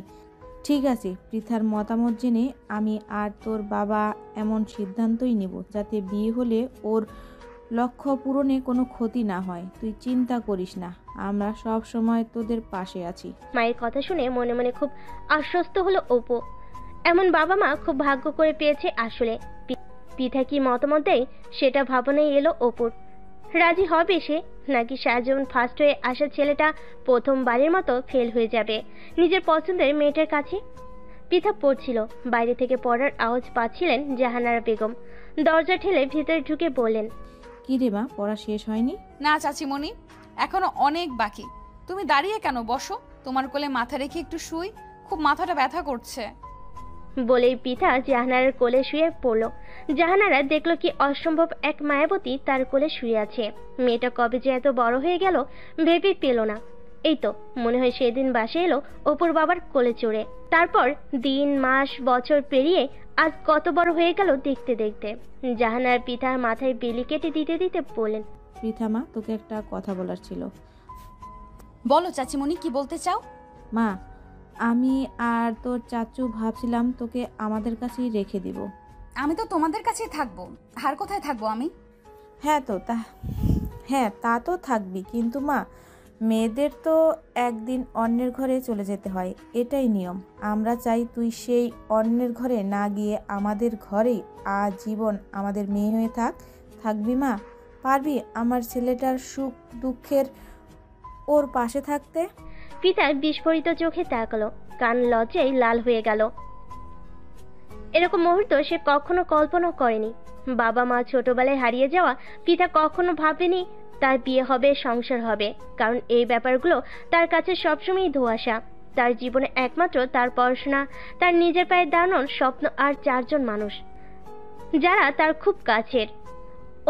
ঠিক আছে, পৃথার মতামত জেনে আমি আর তোর বাবা এমন সিদ্ধান্তই নেব যাতে বিয়ে হলে ওর লক্ষ্য পূরণে কোনো ক্ষতি না হয়। তুই চিন্তা করিস না, আমরা সব সময় তোদের পাশে আছি। মায়ের কথা শুনে মনে মনে খুব আশ্বস্ত হলো অপু। এমন বাবা মা খুব ভাগ্য করে পেয়েছে আসলে। পৃথা কি মতামত দেয় সেটা ভাবনায় এলো অপুর। রাজি হবে সে, নাকি সারাজীবন ফার্স্ট হয়ে আসা ছেলেটা প্রথমবারের মতো ফেল হয়ে যাবে নিজের পছন্দের মেয়েটার কাছে? পৃথা পড়ছিল, বাইরে থেকে পড়ার আওয়াজ পাচ্ছিলেন জাহানারা বেগম। দরজা ঠেলে ভিতরে ঢুকে বললেন, কি রে মা, পড়া শেষ হয়নি? না চাচিমণি, এখনো অনেক বাকি। তুমি দাঁড়িয়ে কেন, বসো, তোমার কোলে মাথা রেখে একটু শুই, খুব মাথাটা ব্যথা করছে। বলেই পৃথা জাহানারার কোলে শুয়ে পড়ল। জাহানারা দেখলো কি অসম্ভব এক মায়াবতী তার কোলে শুয়ে আছে। মেয়েটা কবে যে এত বড় হয়ে গেল ভেবে পেল না। এই তো মনে হয় সেদিন বাসে এলো অপুর বাবার কোলে চড়ে। তারপর দিন মাস বছর পেরিয়ে আজ কত বড় হয়ে গেল দেখতে দেখতে। জাহানারা পৃথার মাথায় বেলি কেটে দিতে দিতে বললেন, পৃথা মা, তোকে একটা কথা বলার ছিল। বলো চাচিমণি, কি বলতে চাও? মা, আমি আর তোর চাচু ভাবছিলাম তোকে আমাদের কাছেই রেখে দিব। আমি তো তোমাদের কাছেই থাকবো, আর কোথায় থাকবো আমি? হ্যাঁ তা তো থাকবি, কিন্তু মা, মেয়েদের তো একদিন অন্যের ঘরে চলে যেতে হয়, এটাই নিয়ম। আমরা চাই তুই সেই অন্যের ঘরে না গিয়ে আমাদের ঘরেই আজীবন আমাদের মেয়ে হয়ে থাকবি মা? পারবি আমার ছেলেটার সুখ দুঃখের ওর পাশে থাকতে? পিতা বিস্ফোরিত চোখে তাকালো, কান লজ্জায় লাল হয়ে গেল। এরকম মুহূর্ত সে কখনো কল্পনা করেনি। বাবা মা ছোটবেলায় হারিয়ে যাওয়া পিতা কখনো ভাবেনি তার বিয়ে হবে, সংসার হবে, কারণ এই ব্যাপারগুলো তার কাছে সবসময়ই ধোঁয়াশা। তার জীবনে একমাত্র তার পড়াশোনা, তার নিজের পায়ে দাঁড়ানোর স্বপ্ন, আর 4 জন মানুষ যারা তার খুব কাছের।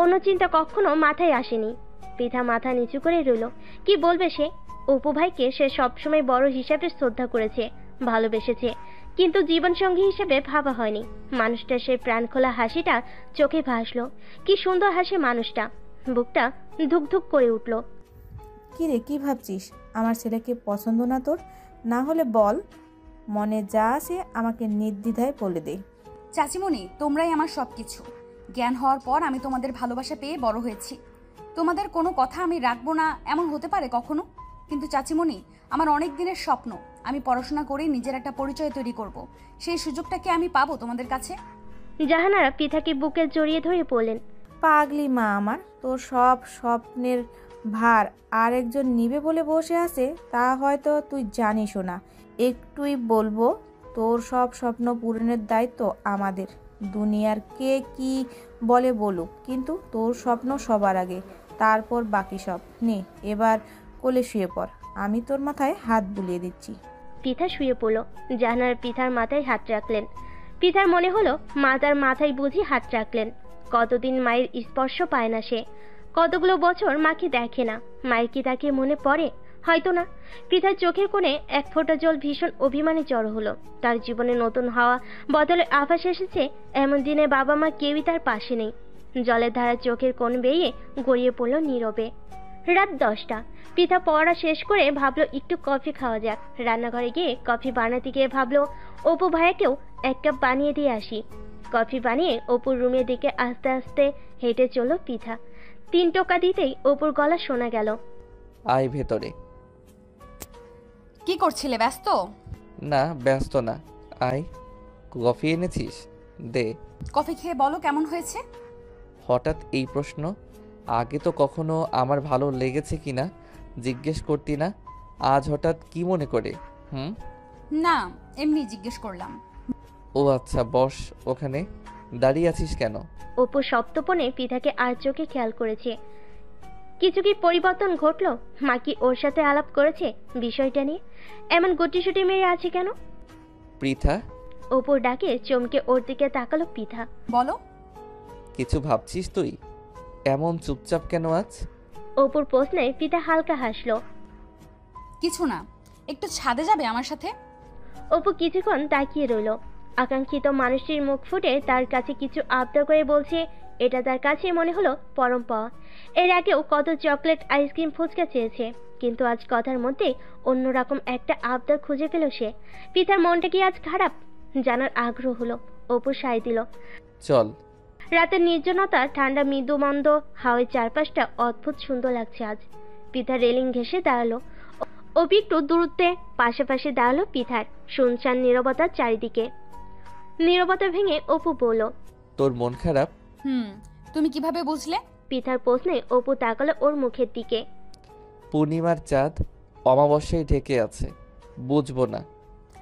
অন্য চিন্তা কখনো মাথায় আসেনি। পিতা মাথা নিচু করে রইল। কি বলবে সে? অপু ভাইকে সে সবসময় বড় হিসাবে শ্রদ্ধা করেছে, ভালোবেসেছে, কিন্তু জীবনসঙ্গী হিসেবে ভাবা হয়নি। মানুষটা সেই প্রাণখোলা হাসিটা চোখে ভাসলো। কি সুন্দর হাসে মানুষটা। বুকটা ধুকধুক করে উঠল। কি রে, কি ভাবছিস? আমার ছেলেকে পছন্দ না তোর? না হলে বল, মনে যা আসে আমাকে নির্দ্বিধায় বলে দে। চাচিমণি, তোমরাই আমার সবকিছু। জ্ঞান হওয়ার পর আমি তোমাদের ভালোবাসা পেয়ে বড় হয়েছি। তোমাদের কোনো কথা আমি রাখবো না এমন হতে পারে কখনো, কিন্তু চাচিমণি, আমার অনেক দিনের স্বপ্ন আমি পড়াশোনা করে নিজের একটা পরিচয় তৈরি করব। সেই সুযোগটা কি আমি পাবো তোমাদের কাছে? জাহানারা পিতাকে বুকে জড়িয়ে ধরে বললেন, পাগলি মা আমার, তোর সব স্বপ্নের ভার আরেকজন নিবে বলে বসে আছে তা হয়তো তুই জানিসও না। একটুই বলবো, তোর সব স্বপ্ন পূরণের দায়িত্ব আমাদের। দুনিয়ার কে কি বলে বলুক, কিন্তু তোর স্বপ্ন সবার আগে, তারপর বাকি সব। নে এবার কোলে শুয়ে পড়, আমি তোর মাথায় হাত বুলিয়ে দিচ্ছি। পিতা শুয়ে পড়ল। জাহানারা পিতার মাথায় হাত রাখলেন। পিতার মনে হলো মা তার মাথায় বুঝি হাত রাখলেন। কতদিন মায়ের স্পর্শ পায় না সে, কতগুলো বছর মাকে দেখে না। মায়ের কি তাকে মনে পড়ে? হয়তো না। পিতার চোখের কোণে এক ফোঁটা জল ভীষণ অভিমানে জড়ো হলো। তার জীবনে নতুন হাওয়া বদলে আভাস এসেছে। এমন দিনে বাবা মা কেউই তার পাশে নেই। জলের ধারা চোখের কোণ বেয়ে গড়িয়ে পড়ল নীরবে। রাত 10টা। পিতা পড়া শেষ করে ভাবলো একটু কফি খাওয়া যাক। রান্নাঘরে গিয়ে কফি বানাতে গিয়ে ভাবলো অপু ভাইয়াকেও 1 কাপ বানিয়ে দিয়ে আসি। কফি বানিয়ে অপুর রুমের দিকে আস্তে আস্তে হেঁটে চলল পিতা। 3 টোকা দিতেই অপুর গলা শোনা গেল, আয় ভেতরে। কি করছিলে, ব্যস্ত? না ব্যস্ত না, আয়। কফি এনেছিস? দে। কফি খেয়ে বলো কেমন হয়েছে। হঠাৎ এই প্রশ্ন? আগে তো কখনো আমার ভালো লেগেছে কিনা জিজ্ঞেস করতি না, আজ হঠাৎ কি মনে করে? না, এমনি জিজ্ঞেস করলাম। ও আচ্ছা, বস ওখানে। দাঁড়িয়ে আছিস কেন? অপু সপ্তপনে পিতাকে আর চোখে খেয়াল করেছে। কিছু কি পরিবর্তন ঘটলো? মা কি ওর সাথে আলাপ করেছে বিষয়টা নিয়ে? এমন গুটিসুটি মেরে আছে কেন? পৃথা, অপুর ডাকে চমকে ওর দিকে তাকালো পৃথা। বলো। কিছু ভাবছিস তুই? এমন চুপচাপ কেন আজ? অপুর প্রশ্নে পৃথা হালকা হাসলো। কিছু না, একটু ছাদে যাবে আমার সাথে? অপু কিছুক্ষণ তাকিয়ে রইল। আকাঙ্ক্ষিত মানুষটির মুখ ফুটে তার কাছে কিছু আবদার করে বলছে, এটা তার কাছে মনে হলো পরম পাওয়া। এর আগেও কত চকলেট, আইসক্রিম, ফুচকা চেয়েছে, কিন্তু আজ কথার মধ্যে অন্যরকম একটা আবদার খুঁজে পেল সে। পিতার মনটা কি আজ খারাপ জানার আগ্রহ হলো। অপু সায় দিল। চল। রাতের নির্জনতা, ঠান্ডা মৃদুমন্দ হাওয়ায় চারপাশটা অদ্ভুত সুন্দর লাগছে আজ। পিতা রেলিং ঘেঁষে দাঁড়ালো। অপু একটু দূরত্বে পাশাপাশি দাঁড়ালো পিতার। শুনশান নীরবতার চারিদিকে। নীরবতা ভেঙে অপু বলল, তোর মন খারাপ? তুমি কিভাবে বুঝলে? পিতার প্রশ্নে অপু তাকালো ওর মুখের দিকে। পূর্ণিমার চাঁদ অমাবস্যায় ঢেকে আছে, বুঝবো না?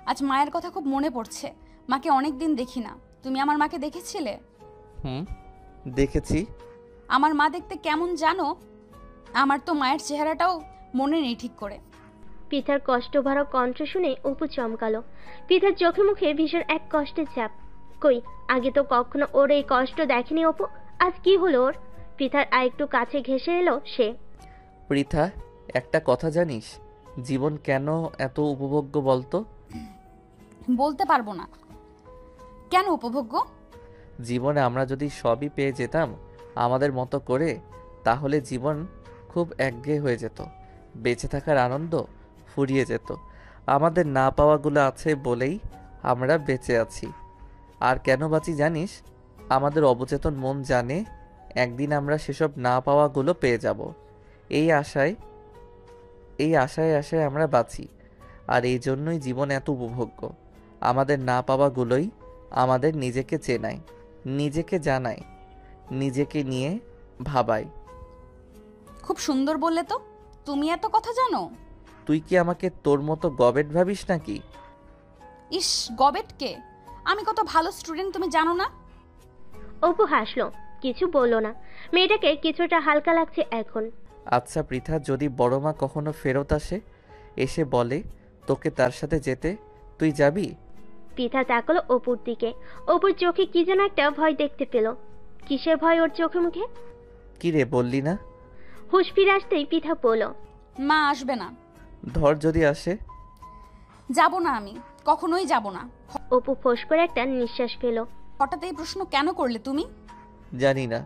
আজ মায়ের কথা খুব মনে পড়ছে। মাকে অনেকদিন দেখি না। তুমি আমার মাকে দেখেছিলে? দেখেছি। আমার মা দেখতে কেমন জানো? আমার তো মায়ের চেহারাটাও মনে নেই ঠিক করে। পিতার কষ্টভরা কণ্ঠ শুনে অপু চমকালো। পিতার চোখে মুখে ভীষণ এক কষ্টের চাপ। কই, আগে তো কখনো ওর এই কষ্ট দেখেনি অপু। আজ কি হলো ওর? পিতার আরেকটু কাছে ঘেঁষে এলো সে। পৃথা, একটা কথা জানিস, জীবন কেন এত উপভোগ্য বলতো? বলতে পারবো না। কেন উপভোগ্য? জীবনে আমরা যদি সবই পেয়ে যেতাম আমাদের মতো করে, তাহলে জীবন খুব একঘেয়ে হয়ে যেত। বেঁচে থাকার আনন্দ ফুরিয়ে যেত। আমাদের না পাওয়াগুলো আছে বলেই আমরা বেঁচে আছি। আর কেন বাঁচি জানিস? আমাদের অবচেতন মন জানে একদিন আমরা সেসব না পাওয়াগুলো পেয়ে যাব। এই আশায় আশায় আমরা বাঁচি। আর এই জন্যই জীবন এত উপভোগ্য। আমাদের না পাওয়াগুলোই আমাদের নিজেকে চেনায়, নিজেকে জানায়, নিজেকে নিয়ে ভাবায়। খুব সুন্দর বললে তো। তুমি এত কথা জানো? তুই কি আমাকে তোর মতো গবেট ভাবিস নাকি? ইস, গবেট কে? আমি কত ভালো স্টুডেন্ট তুমি জানো না? অপু হাসলো, কিছু বললো না। মেয়েটাকে কিছুটা হালকা লাগছে এখন। আচ্ছা পৃথা, যদি বড় মা কখনো ফেরত আসে, এসে বলে তোকে তার সাথে যেতে, তুই যাবি? পৃথা তাকালো অপুর দিকে। অপুর চোখে কি যেন একটা ভয় দেখতে পেল। কিসের ভয় ওর চোখে মুখে? কি রে, বললি না? হুঁশ ফিরে আসতেই পৃথা বলল, মা আসবে না। ধর যদি আসে? যাব না, আমি কখনোই যাব না। অপু ফোঁস করে একটা নিঃশ্বাস ফেল। হঠাৎ এই প্রশ্ন কেন করলে তুমি? জানি না,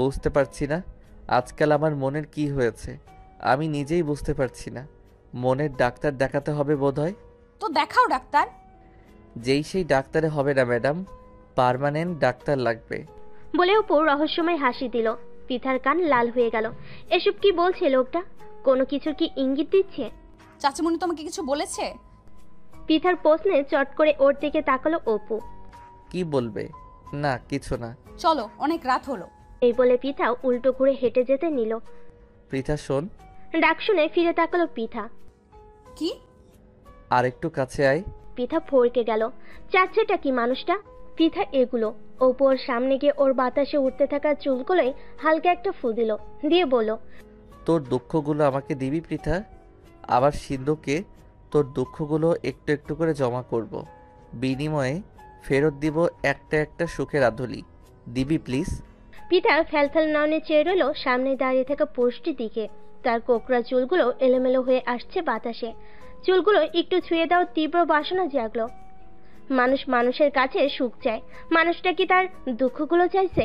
বুঝতে পারছি না আজকাল আমার মনের কি হয়েছে। আমি নিজেই বুঝতে পারছি না। মনের ডাক্তার দেখাতে হবে বোধহয়। তো দেখাও ডাক্তার। যেই সেই ডাক্তারে হবে না ম্যাডাম, পার্মানেন্ট ডাক্তার লাগবে। বলে অপু রহস্যময় হাসি দিল। পৃথার কান লাল হয়ে গেল। এসব কি বলছে লোকটা? কোনো কিছু কি ইঙ্গিত দিচ্ছে? চাচিমণি তোমাকে কিছু বলেছে? পৃথার প্রশ্নে চট করে ওর দিকে তাকালো অপু। কি বলবে? না, কিছু না। চলো, অনেক রাত হলো। এই বলে পৃথা উল্টো ঘুরে হেঁটে যেতে নিল। পৃথা শোন। ডাক শুনে ফিরে তাকালো পৃথা। কি? আর একটু কাছে আয়। পৃথা ফরকে গেল। চাচ্ছেটা কি মানুষটা? পৃথা এগুলো অপুর সামনে গিয়ে ওর বাতাসে উঠতে থাকা চুলগুলোই হালকা একটা ফু দিল, দিয়ে বলল, তোর দুঃখগুলো আমাকে দিবি পৃথা? আবার সিন্ধুকে তোর দুঃখগুলো একটু একটু করে জমা করব, বিনিময়ে ফেরত দিব একটা একটা সুখের আধুলি। দিবি প্লিজ? পৃথা ফ্যালফ্যাল নয়নে চেয়ে রইল সামনে দাঁড়িয়ে থাকা পুরুষটির দিকে। তার কোকড়া চুলগুলো এলোমেলো হয়ে আসছে বাতাসে। চুলগুলো একটু ছুঁয়ে দেওয়ার তীব্র বাসনা জাগলো। মানুষ মানুষের কাছে সুখ চায়, মানুষটা কি তার দুঃখগুলো চাইছে?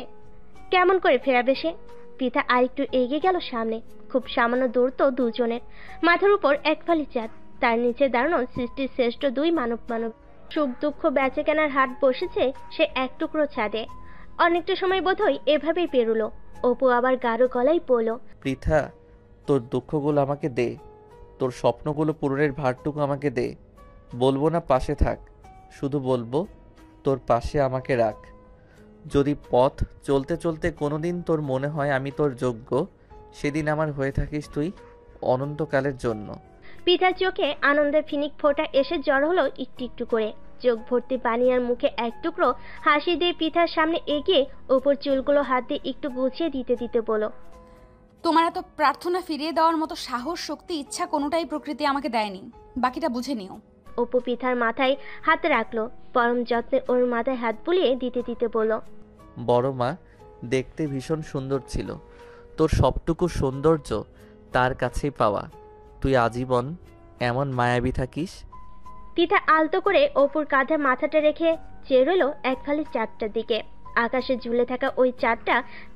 কেমন করে ফেরাবে সে? পৃথা আরেকটু এগিয়ে গেল সামনে। খুব সামান্য দূরত্ব দুজনের। মাথার উপর এক ফালি চাঁদ, তার নিচে দাঁড়ানো সৃষ্টির শ্রেষ্ঠ দুই মানব। সুখ দুঃখ বেচে কেনার হাট বসেছে সে এক টুকরো ছাদে। অনেকটা সময় বোধহয় এভাবেই পেরুলো। অপু আবার গাঢ় গলায় বলল, পৃথা, তোর দুঃখগুলো আমাকে দে, তোর স্বপ্নগুলো পূরণের ভারটুকু আমাকে দে। বলবো না পাশে থাক, শুধু বলবো তোর পাশে আমাকে রাখ। যদি পথ চলতে চলতে কোনোদিন তোর মনে হয় আমি তোর যোগ্য, সেদিন আমার হয়ে থাকিস তুই অনন্তকালের জন্য। পিতার চোখে আনন্দের ফিনিক ফোঁটা এসে জড় হলো একটু একটু করে। চোখ ভর্তি পানি আর মুখে এক টুকরো হাসি দিয়ে পিতার সামনে এগিয়ে ওপর চুলগুলো হাত দিয়ে একটু গুছিয়ে দিতে দিতে বলো, তোমার এত প্রার্থনা ফিরিয়ে দেওয়ার মতো সাহস, শক্তি, ইচ্ছা কোনোটাই প্রকৃতি আমাকে দেয়নি। বাকিটা বুঝে নিও। অপু পৃথার মাথায় হাত রাখলো, পরম যত্নে ওর মাথায় হাত বুলিয়ে দিতে দিতে বলল, বড় মা দেখতে ভীষণ সুন্দর ছিল। তোর সবটুকু সৌন্দর্য তার কাছেই পাওয়া। তুই আজীবন এমন মায়াবী থাকিস। পৃথা আলতো করে অপুর কাঁধে মাথাটা রেখে চেয়ে রইল এক ফালি চাঁদটার দিকে। আকাশে ঝুলে থাকা ওই চাঁদটা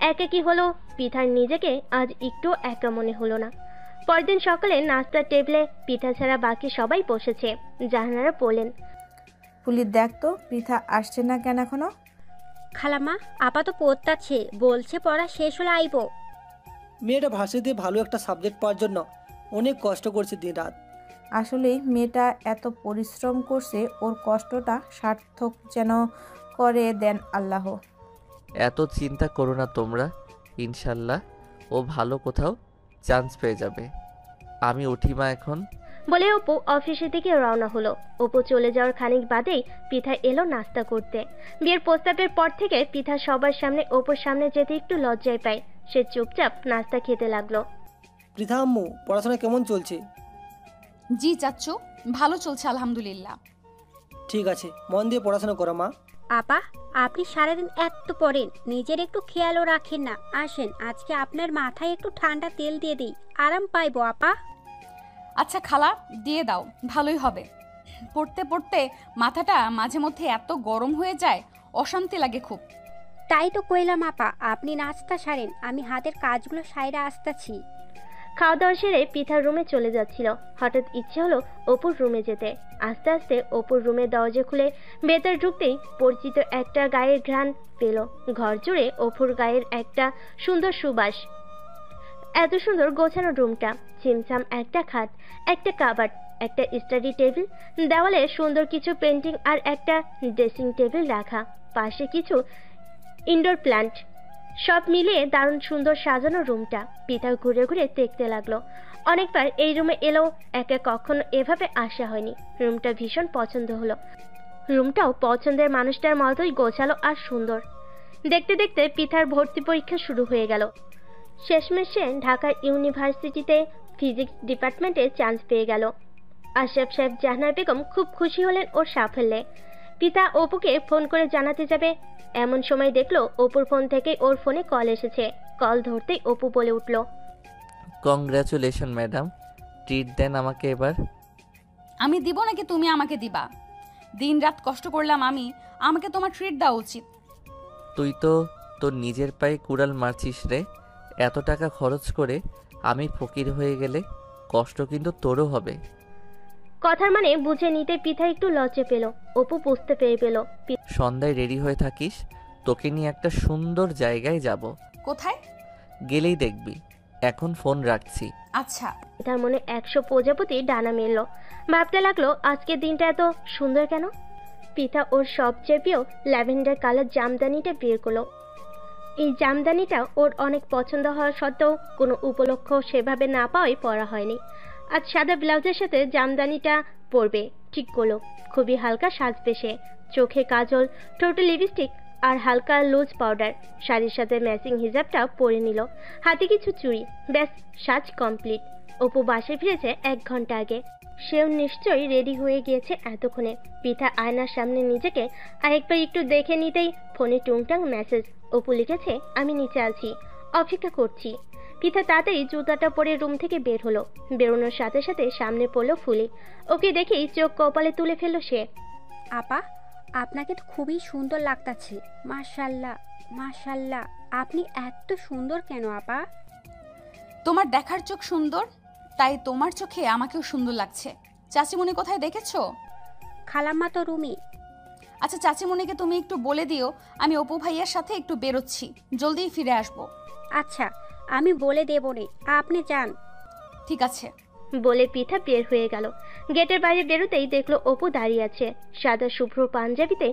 একাকী হলো। পৃথার নিজেকে আজ একটু একা মনে হলো না। পরদিন সকালে নাস্তার টেবিলে পৃথা ছাড়া বাকি সবাই বসেছে। জাহানারা বললেন, ফুলি দেখ তো পৃথা আসছে না কেন এখনো? খালাম্মা, আপা তো পড়তাছে, বলছে পড়া শেষ হলে আইব। মেয়েটা ভার্সিটিতে ভালো একটা সাবজেক্ট পাওয়ার জন্য অনেক কষ্ট করছে দিন রাত। আসলে মেয়েটা এত পরিশ্রম করছে, ওর কষ্টটা সার্থক যেন করে দেন আল্লাহ। এত চিন্তা করো না তোমরা, ইনশাল্লাহ ও ভালো কোথাও চান্স পেয়ে যাবে। আমি উঠি মা এখন। বলে অপু অফিসের দিকে রওনা হলো। অপু চলে যাওয়ার খানিক বাদেই পৃথা এলো নাস্তা করতে। বিয়ের প্রস্তাবের পর থেকে পৃথা সবার সামনে অপুর সামনে যেতে একটু লজ্জায় পায়। সে চুপচাপ নাস্তা খেতে লাগলো। পৃথা আম্মু, পড়াশোনা কেমন চলছে? জি চাচ্চু, ভালো চলছে আলহামদুলিল্লাহ। ঠিক আছে, মন দিয়ে পড়াশোনা করো মা। আপা, আপনি সারাদিন এত পড়েন, নিজের একটু খেয়ালও রাখেন না। আসেন আজকে আপনার মাথায় একটু ঠান্ডা তেল দিয়ে দিই, আরাম পাইবো আপা। আচ্ছা খালা, দিয়ে দাও, ভালোই হবে। পড়তে পড়তে মাথাটা মাঝে মধ্যে এত গরম হয়ে যায়, অশান্তি লাগে খুব। তাই তো কইলাম আপা, আপনি নাস্তা সারেন, আমি হাতের কাজগুলো সাইরা আসতেছি। খাওয়া দাওয়া সেরে পৃথার রুমে চলে যাচ্ছিল। হঠাৎ ইচ্ছে হলো অপুর রুমে যেতে। আস্তে আস্তে অপুর রুমের দরজা খুলে ভেতর ঢুকতেই পরিচিত একটা গায়ের ঘ্রাণ পেল। ঘর জুড়ে অপুর গায়ের একটা সুন্দর সুবাস। এত সুন্দর গোছানো রুমটা। ছিমছাম একটা খাট, একটা কাবার্ড, একটা স্টাডি টেবিল, দেওয়ালে সুন্দর কিছু পেন্টিং আর একটা ড্রেসিং টেবিল রাখা, পাশে কিছু ইনডোর প্ল্যান্ট। সব মিলিয়ে দারুণ সুন্দর সাজানো রুমটা। পৃথা ঘুরে ঘুরে দেখতে লাগলো। অনেকবার এই রুমে এলেও একা কখনো এভাবে আসা হয়নি। রুমটা ভীষণ পছন্দ হলো। রুমটাও পছন্দের মানুষটার মতোই গোছালো আর সুন্দর। দেখতে দেখতে পৃথার ভর্তি পরীক্ষা শুরু হয়ে গেল। শেষমেশ সে ঢাকা ইউনিভার্সিটিতে ফিজিক্স ডিপার্টমেন্টে চান্স পেয়ে গেল। আশরাফ সাহেব জাহানারা বেগম খুব খুশি হলেন ওর সাফল্যে। পিতা অপুকে ফোন করে জানাতে যাবে, এমন সময় দেখলো অপুর ফোন থেকে ওর ফোনে কল এসেছে। কল ধরতেই অপু বলে উঠল, কংগ্রাচুলেশন ম্যাডাম, ট্রিট দেন আমাকে এবার। আমি দিব নাকি তুমি আমাকে দিবা? দিন রাত কষ্ট করলাম আমি, আমাকে তোমার ট্রিট দেওয়া উচিত। তুই তো তোর নিজের পায়ে কুড়াল মারছিস রে। এত টাকা খরচ করে আমি ফকির হয়ে গেলে কষ্ট কিন্তু তোরও হবে। কথার মানে বুঝে নিতে পিতা একটু লজ্জা পেল। অপু বুঝতে পেরে পেল। সন্ধ্যায় রেডি হয়ে থাকিস, তোকে নিয়ে একটা সুন্দর জায়গায় যাব। কোথায়? গেলেই দেখবি। এখন ফোন রাখছি। আচ্ছা। তার মনে 100 প্রজাপতি ডানা মেলল। ভাবতে লাগলো আজকের দিনটা এত সুন্দর কেন। পিতা ওর সবচেয়ে প্রিয় ল্যাভেন্ডার কালার জামদানিটা বের করলো। এই জামদানিটা ওর অনেক পছন্দ হওয়া সত্ত্বেও কোনো উপলক্ষ সেভাবে না পাওয়াই পরা হয়নি। আজ সাদা ব্লাউজের সাথে জামদানিটা পরবে ঠিক করলো। খুবই হালকা সাজবে সে। চোখে কাজল, ঠোঁটে লিপস্টিক আর হালকা লুজ পাউডার। শাড়ির সাথে ম্যাচিং হিজাবটা পরে নিল। হাতে কিছু চুড়ি। ব্যাস, সাজ কমপ্লিট। অপু বাসে ফিরেছে 1 ঘন্টা আগে। সেও নিশ্চয়ই রেডি হয়ে গিয়েছে এতক্ষণে। পিতা আয়নার সামনে নিজেকে আরেকবার একটু দেখে নিতেই ফোনে টুংটাং মেসেজ। অপু লিখেছে, আমি নিচে আছি, অপেক্ষা করছি। পিতা তাড়াতাড়ি জুতাটা পরে রুম থেকে বের হলো। বেরোনোর সাথে সাথে সামনে পড়লো ফুলি। ওকে দেখেই চোখ কপালে তুলে ফেললো সে। আপা, আপনাকে তো খুবই সুন্দর লাগতাছে। মাশাল্লাহ মাশাল্লাহ, আপনি এত সুন্দর কেন আপা? তোমার দেখার চোখ সুন্দর, তাই তোমার চোখে আমাকেও সুন্দর লাগছে। চাচিমণি কোথায় দেখেছো? খালাম্মা তো রুমে। আচ্ছা, চাচিমণিকে তুমি একটু বলে দিও আমি অপু ভাইয়ার সাথে একটু বেরোচ্ছি, জলদিই ফিরে আসবো। আচ্ছা, আমি বলে দেব রে, আপনি যান। ঠিক আছে। বলে পিঠা বের হয়ে গেল। গেটের বাইরে বেরোতেই দেখলো অপু দাঁড়িয়ে আছে। সাদা শুভ্র পাঞ্জাবিতে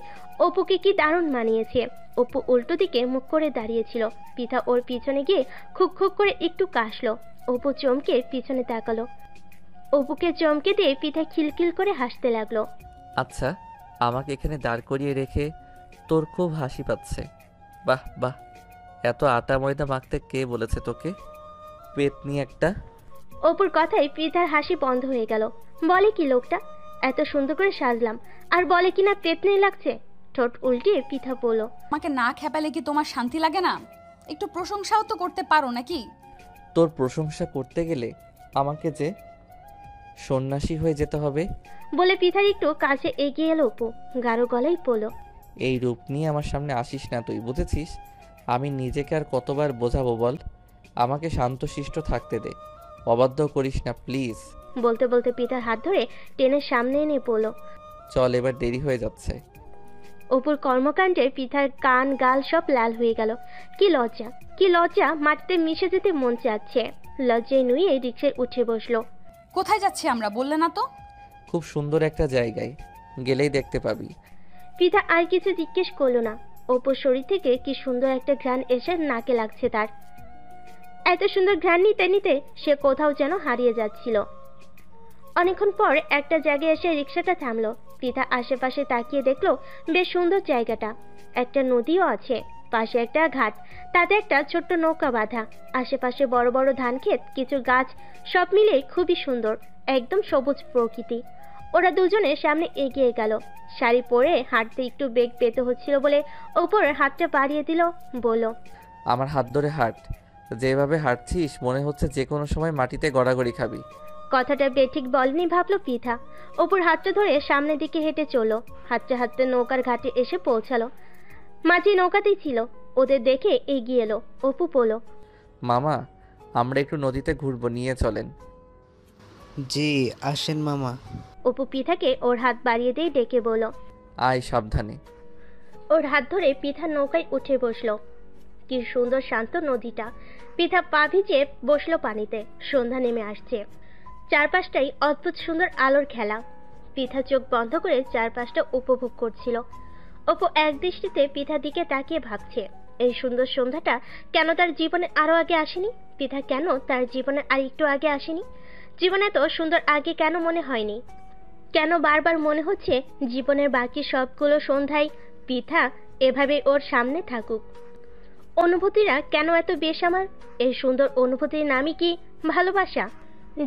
অপুকে কি দারুণ মানিয়েছে। অপু উল্টো দিকে মুখ করে দাঁড়িয়েছিল। পিঠা ওর পিছনে গিয়ে খুক খুক করে একটু কাশলো। অপু চমকে পিছনে তাকালো। অপুকে চমকে দিয়ে পিঠা খিলখিল করে হাসতে লাগলো। আচ্ছা, আমাকে এখানে দাঁড় করিয়ে রেখে তোর খুব হাসি পাচ্ছে। বাহ বাহ, এত আটা ময়দা মাখতে কে বলেছে তোকে? পেতনি একটা। অপুর কথায় পৃথার হাসি বন্ধ হয়ে গেল। বলে কি লোকটা, এত সুন্দর করে সাজলাম আর বলে কিনা পেতনি লাগছে। ঠোঁট উল্টিয়ে পৃথা বলল, আমাকে না খেপালে কি তোমার শান্তি লাগে না? একটু প্রশংসাও তো করতে পারো নাকি? তোর প্রশংসা করতে গেলে আমাকে যে সন্ন্যাসী হয়ে যেতে হবে। বলে পৃথার একটু কাছে এগিয়ে এলো অপু, গাঢ় গলায় বলল, এই রূপ নিয়ে আমার সামনে আসিস না তুই, বুঝেছিস? আমি নিজেকে আর কতবার বোঝাবো বল? আমাকে শান্তশিষ্ট থাকতে দে, অবাধ্য করিস না প্লিজ। বলতে বলতে পৃথার হাত ধরে টেনে সামনে এনে বলল, চল, এবার দেরি হয়ে যাচ্ছে। অপুর কর্মকাণ্ডে পৃথার কান গাল সব লাল হয়ে গেল। কি লজ্জা, কি লজ্জা, মাটিতে মিশে যেতে মন চাচ্ছে। লজ্জায় নুয়ে রিকশায় উঠে বসলো। কোথায় যাচ্ছি আমরা বললে না তো? খুব সুন্দর একটা জায়গায়, গেলেই দেখতে পাবি। পৃথা আর কিছু জিজ্ঞেস করলো না। অপুর শরীর থেকে কি সুন্দর একটা ঘ্রাণ এসে নাকে লাগছে তার। এত সুন্দর ঘ্রাণ নিতে নিতে সে কোথাও যেন হারিয়ে যাচ্ছিল। অনেকক্ষণ পর একটা জায়গায় এসে রিকশাটা থামলো। পৃথা আশেপাশে তাকিয়ে দেখলো বেশ সুন্দর জায়গাটা। একটা নদীও আছে, পাশে একটা ঘাট, তাতে একটা ছোট্ট নৌকা বাঁধা। আশেপাশে বড় বড় ধান ক্ষেত, কিছু গাছ, সব মিলে খুবই সুন্দর, একদম সবুজ প্রকৃতি। ওরা দুজনে সামনে এগিয়ে গেল। শাড়ি পরে হাঁটতে একটু বেগ পেতে হচ্ছিল বলে ওপর হাতটা বাড়িয়ে দিল, বলল, আমার হাত ধরে হাঁট, যেভাবে হাঁটছিস মনে হচ্ছে যে কোনো সময় মাটিতে গড়াগড়ি খাবি। কথাটা বেঠিক বলেনি ভাবলো পৃথা। অপুর হাতটা ধরে সামনের দিকে হেঁটে চলল। হাঁটতে হাঁটতে নৌকার ঘাটে এসে পৌঁছালো। মাঝি নৌকাতেই ছিল, ওদের দেখে এগিয়ে এলো। অপু বলল, মামা, আমরা একটু নদীতে ঘুরবো, নিয়ে চলেন। জি আসেন মামা। অপু পৃথাকে ওর হাত বাড়িয়ে দিয়ে ডেকে বলল, আয় সাবধানে। ওর হাত ধরে পৃথা নৌকায় উঠে বসলো। কি সুন্দর শান্ত নদীটা। পৃথা পা ভিজে বসলো পানিতে। সন্ধ্যা নেমে আসছে, চারপাশটাই অদ্ভুত সুন্দর আলোর খেলা। পৃথা চোখ বন্ধ করে চারপাশটা উপভোগ করছিল। অপু এক দৃষ্টিতে পৃথার দিকে তাকিয়ে ভাবছে, এই সুন্দর সন্ধ্যাটা কেন তার জীবনে আরো আগে আসেনি? পৃথা কেন তার জীবনে আর একটু আগে আসেনি? জীবনে তো সুন্দর আগে কেন মনে হয়নি? কেন বারবার মনে হচ্ছে জীবনের বাকি সবগুলো সন্ধ্যায় পৃথা এভাবে ওর সামনে থাকুক? অনুভূতিরা কেন এত বেসামাল? এই সুন্দর অনুভূতির নামই কি ভালোবাসা?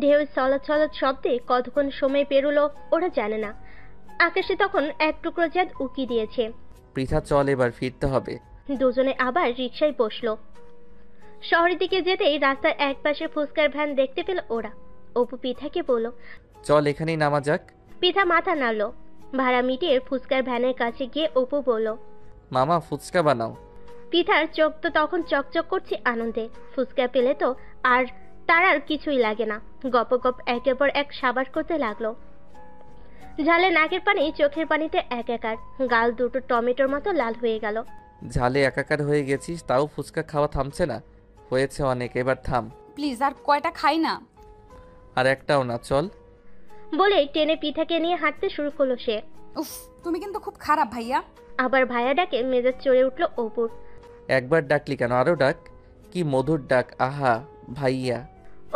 ঢেউ চলাচল শব্দে কতক্ষণ সময় পেরোলো ওরা জানে না। আকাশে তখন এক টুকরো চাঁদ উকি দিয়েছে। পৃথা চল, এবার ফিরতে হবে। দুজনে আবার রিকশায় বসলো। শহরের দিকে যেতেই রাস্তার এক পাশে ফুচকার ভ্যান দেখতে পেল ওরা। অপু পৃথাকে বলল, চল এখানেই নামা যাক। পৃথা মাথা নাড়ল। ভাড়া মিটিয়ে ফুচকার ভ্যানের কাছে গিয়ে অপু বলল, মামা ফুচকা বানাও। পৃথার চোখ তো তখন চকচক করছে আনন্দে। ফুচকা পেলে তো আর তার আর কিছুই লাগে না। গপ গপ একের পর এক সাবাস করতে লাগলো। ঝালে নাকের পানি চোখের পানিতে একাকার। গাল দুটো টমেটোর মতো লাল হয়ে গেল। ঝালে একাকার হয়ে গেছিস, তাও ফুচকা খাওয়া থামছে না? হয়েছে অনেক, এবার থাম প্লিজ, আর কয়টা খাই না। আর একটাও না, চল। বলে টেনে পৃথাকে নিয়ে হাঁটতে শুরু করলো সে। উফ, তুমি কিন্তু খুব খারাপ ভাইয়া। আবার ভাইয়া ডাকে মেজাজ চড়ে উঠলো অপুর। একবার ডাকলি কেন, আরো ডাক। কি মধুর ডাক, আহা ভাইয়া।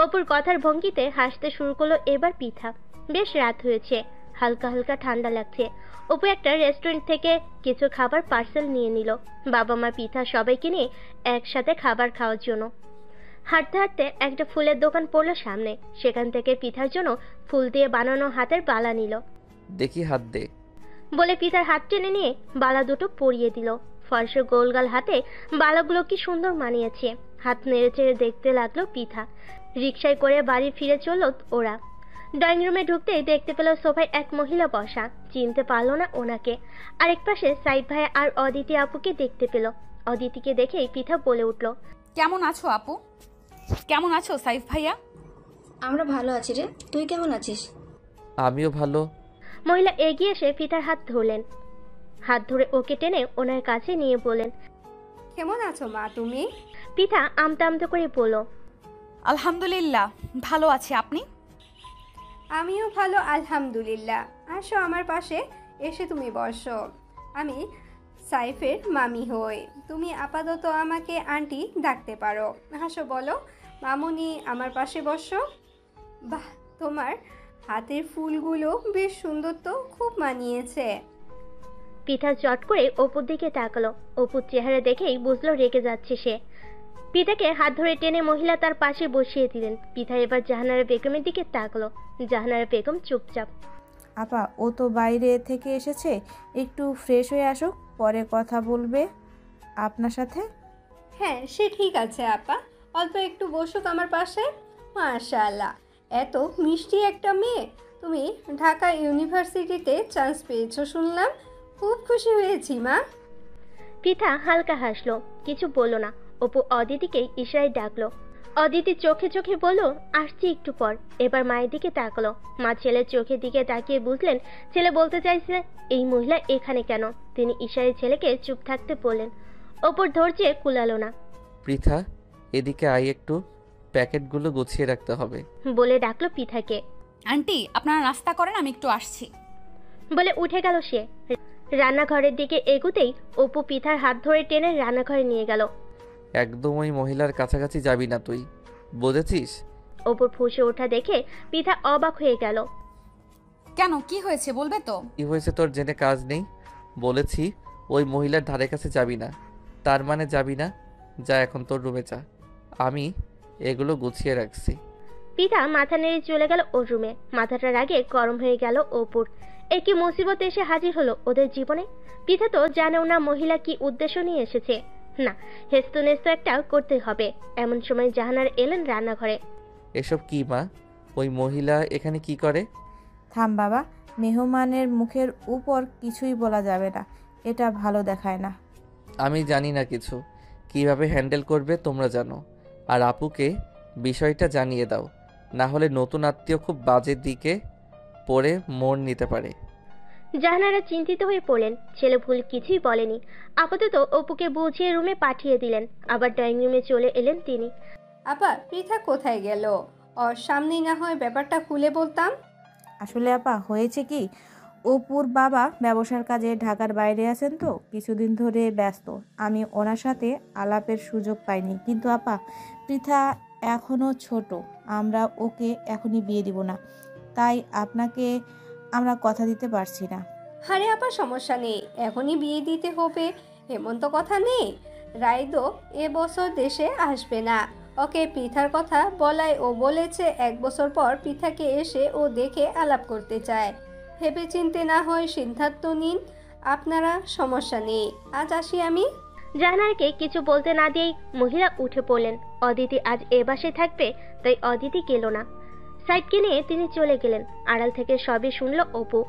অপুর কথার ভঙ্গিতে হাসতে শুরু করলো এবার পৃথা। বেশ রাত হয়েছে, হালকা হালকা ঠান্ডা লাগছে। অপু একটা রেস্টুরেন্ট থেকে কিছু খাবার পার্সেল নিয়ে নিল। বাবা মা পৃথা সবাইকে নিয়ে একসাথে খাবার খাওয়ার জন্য। হাঁটতে হাঁটতে একটা ফুলের দোকান পড়লো সামনে। সেখান থেকে পৃথার জন্য ফুল দিয়ে বানানো হাতের বালা নিল। দেখি হাত দে, বলে পৃথার হাত টেনে নিয়ে বালা দুটো পরিয়ে দিল। ফর্সা গোলগাল হাতে বালাগুলো কি সুন্দর মানিয়েছে। হাত নেড়ে চেড়ে দেখতে লাগলো পৃথা। রিকশায় করে বাড়ি ফিরে চলল ওরা। ড্রয়িং রুমে ঢুকতেই দেখতে পেল সোফায় এক মহিলা বসা। চিনতে পারলো না ওনাকে। আরেক পাশে সাইদ ভাইয়া আর অদিতি আপুকে দেখতে পেল। অদিতিকে দেখেই পৃথা বলে উঠল, কেমন আছো আপু? কেমন আছো সাইফ ভাইয়া? আমরা ভালো আছি রে, তুই কেমন আছিস? আমিও ভালো। মহিলা এগিয়ে এসে পৃথার হাত ধরলেন। হাত ধরে ওকে টেনে ওনার কাছে নিয়ে বলেন, কেমন আছো মা তুমি? পৃথা আমতা আমতা করে বলল, আলহামদুলিল্লাহ ভালো আছি, আপনি? আমিও ভালো আলহামদুলিল্লাহ। আসো আমার পাশে এসে তুমি বসো। আমি সাইফের মামি হই, তুমি আপাতত আমাকে আন্টি ডাকতে পারো। হাসো, বলো মামুনি আমার পাশে বসো। বাহ, তোমার হাতের ফুলগুলো বেশ সুন্দর তো, খুব মানিয়েছে। পৃথা চট করে অপুর দিকে তাকালো। অপুর চেহারা দেখেই বুঝলো রেগে যাচ্ছে সে। পিতাকে হাত ধরে টেনে মহিলা তার পাশে বসিয়ে দিলেন। পিতা এবার জাহানারা বেগমের দিকে তাকলো। জাহানারা বেগম চুপচাপ। আপা, ও তো বাইরে থেকে এসেছে, একটু ফ্রেশ হয়ে আসুক, পরে কথা বলবে আপনার সাথে। হ্যাঁ, সে ঠিক আছে আপা, অল্প একটু বসুক আমার পাশে। মাশাআল্লাহ, এত মিষ্টি একটা মেয়ে। তুমি ঢাকা ইউনিভার্সিটিতে চান্স পেয়েছো শুনলাম, খুব খুশি হয়েছি মা। পিতা হালকা হাসলো, কিছু বলল না। অপু অদিতিকে ইশারায় ডাকলো। অদিতি চোখে চোখে বলল, আসছি একটু পর। এবার মায়ের দিকে তাকালো। মা ছেলের চোখের দিকে তাকিয়ে বুঝলেন ছেলে বলতে চাইছে এই মহিলা এখানে কেন। তিনি ইশারায় ছেলেকে চুপ থাকতে বললেন। অপুর ধৈর্যে কুলালো না। পৃথা, এদিকে আই, একটু প্যাকেটগুলো গুছিয়ে রাখতে হবে বলে ডাকলো পিঠাকে। আন্টি, আপনারা নাস্তা করেন, আমি একটু আসছি বলে উঠে গেল সে। রান্নাঘরের দিকে এগুতেই অপু পিঠার হাত ধরে টেনে রান্নাঘরে নিয়ে গেল। একদম ওই মহিলার কাছাকাছি যাবি না তুই, বুঝেছিস? অপুর ফুঁসে ওঠা দেখে পিঠা অবাক হয়ে গেল। কেন, কি হয়েছে বলবে তো? কি হয়েছে তোর জেনে কাজ নেই? বলেছি ওই মহিলার ধারে কাছে যাবি না, তার মানে যাবি না। যা এখন তোর রুমে যা, আমি এগুলো গুছিয়ে রাখছি। পিঠা মাথা নেড়ে চলে গেল ওর রুমে। মাথাটা রাগে গরম হয়ে গেল অপুর। একই মুসিবত এসে হাজির হলো ওদের জীবনে। পিঠা তো জানেও না মহিলা কি উদ্দেশ্য নিয়ে এসেছে। না, হেস্ত নেস্ত একটা করতে হবে। এমন সময় জাহানার এলেন রান্নাঘরে। এসব কি মা? ওই মহিলা এখানে কি করে? থাম বাবা, মেহমানের মুখের উপর কিছুই বলা যাবে না, এটা ভালো দেখায় না। আমি জানি না কিছু, কিভাবে হ্যান্ডেল করবে তোমরা জানো। আর আপুকে বিষয়টা জানিয়ে দাও, না হলে নতুন আত্মীয় খুব বাজে দিকে পড়ে মোড় নিতে পারে। জাহানারা চিন্তিত হয়ে পড়লেন। ছেলে ভুল কিছুই বলেনি। আপাতত অপুকে বুঝিয়ে রুমে পাঠিয়ে দিলেন। আবার ড্রয়িং রুমে চলে এলেন তিনি। আপা, পৃথা কোথায় গেল? ওর সামনেই না হয় ব্যাপারটা খুলে বলতাম। আসলে আপা, হয়েছে কি, অপুর বাবা ব্যবসার কাজে ঢাকার বাইরে আছেন তো কিছুদিন ধরে ব্যস্ত। আমি ওনার সাথে আলাপের সুযোগ পাইনি। কিন্তু আপা, পৃথা এখনও ছোট, আমরা ওকে এখনই বিয়ে দিব না, তাই আপনাকে আমরা কথা দিতে পারছি না। আরে আপা, সমস্যা নেই, এখনই বিয়ে দিতে হবে এমন তো কথা নেই। রাইদো এবছর দেশে আসবে না, ওকে পৃথার কথা বলায় ও বলেছে 1 বছর পর পৃথাকে এসে ও দেখে আলাপ করতে চায়। ভেবে চিনতে না হয় সিদ্ধান্ত নিন আপনারা, সমস্যা নেই। আজ আসি আমি। জাহানারকে কিছু বলতে না দিয়েই মহিলা উঠে পড়লেন। অদিতি আজ এ বাসায় থাকবে, তাই অদিতি গেল না। সাইডকে নিয়ে তিনি চলে গেলেন। আড়াল থেকে সবই শুনল অপু।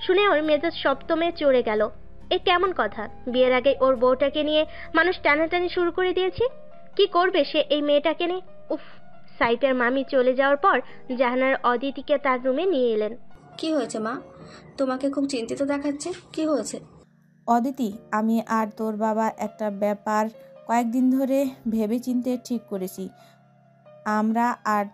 শুনে ওর মেজাজ সপ্তমে চড়ে গেল। এ কেমন কথা? বিয়ের আগে ওর বউটাকে নিয়ে মানুষ টানাটানি শুরু করে দিয়েছে। কি করবে সে এই মেয়েটাকে নিয়ে? উফ! সাইটের মামি চলে যাওয়ার পর জাহানার অদিতিকে তার রুমে নিয়ে এলেন। কি হয়েছে মা? তোমাকে খুব চিন্তিত দেখাচ্ছে, কি হয়েছে? অদিতি, আমি আর তোর বাবা একটা ব্যাপার কয়েকদিন ধরে ভেবে চিন্তে ঠিক করেছি। আমার আর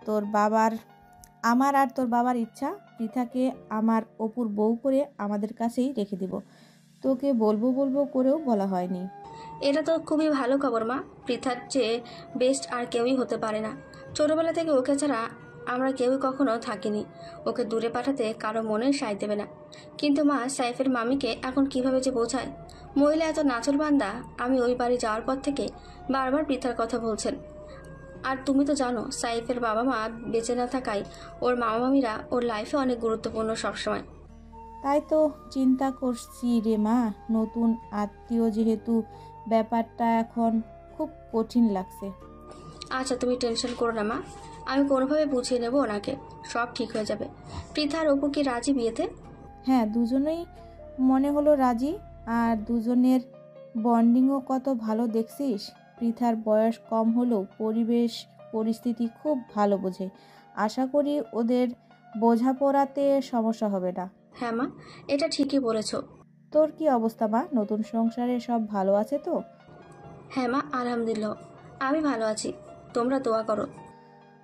তোর বাবার ইচ্ছা পৃথাকে আমার অপুর বউ করে আমাদের কাছেই রেখে দিব। তোকে বলবো করেও বলা হয়নি। এটা তো খুবই ভালো খবর মা। পৃথার চেয়ে বেস্ট আর কেউই হতে পারে না। ছোটবেলা থেকে ওকে ছাড়া আমরা কেউই কখনো থাকিনি। ওকে দূরে পাঠাতে কারো মনে সায় দেবে না। কিন্তু মা, সাইফের মামিকে এখন কিভাবে যে বোঝায়? মহিলা এত নাচর বান্দা। আমি ওই বাড়ি যাওয়ার পর থেকে বারবার পৃথার কথা বলছেন। আর তুমি তো জানো, সাইফের বাবা মা বেঁচে না থাকায় ওর মামা মামিরা ওর লাইফে অনেক গুরুত্বপূর্ণ সবসময়। তাই তো চিন্তা করছি রে মা, নতুন আত্মীয় যেহেতু, ব্যাপারটা এখন খুব কঠিন লাগছে। আচ্ছা, তুমি টেনশন করো না মা, আমি কোনোভাবে বুঝিয়ে নেব ওনাকে, সব ঠিক হয়ে যাবে। পৃথা আর অপু কি রাজি বিয়েতে? হ্যাঁ, দুজনেই মনে হলো রাজি। আর দুজনের বন্ডিংও কত ভালো দেখছিস। পৃথার বয়স কম হলেও পরিবেশ পরিস্থিতি খুব ভালো বোঝে। আশা করি ওদের বোঝাপড়াতে সমস্যা হবে না। হ্যাঁ মা, এটা ঠিকই বলেছ। তোর কি অবস্থা মা? নতুন সংসারে সব ভালো আছে তো? হ্যাঁ মা, আলহামদুলিল্লাহ আমি ভালো আছি। তোমরা দোয়া করো।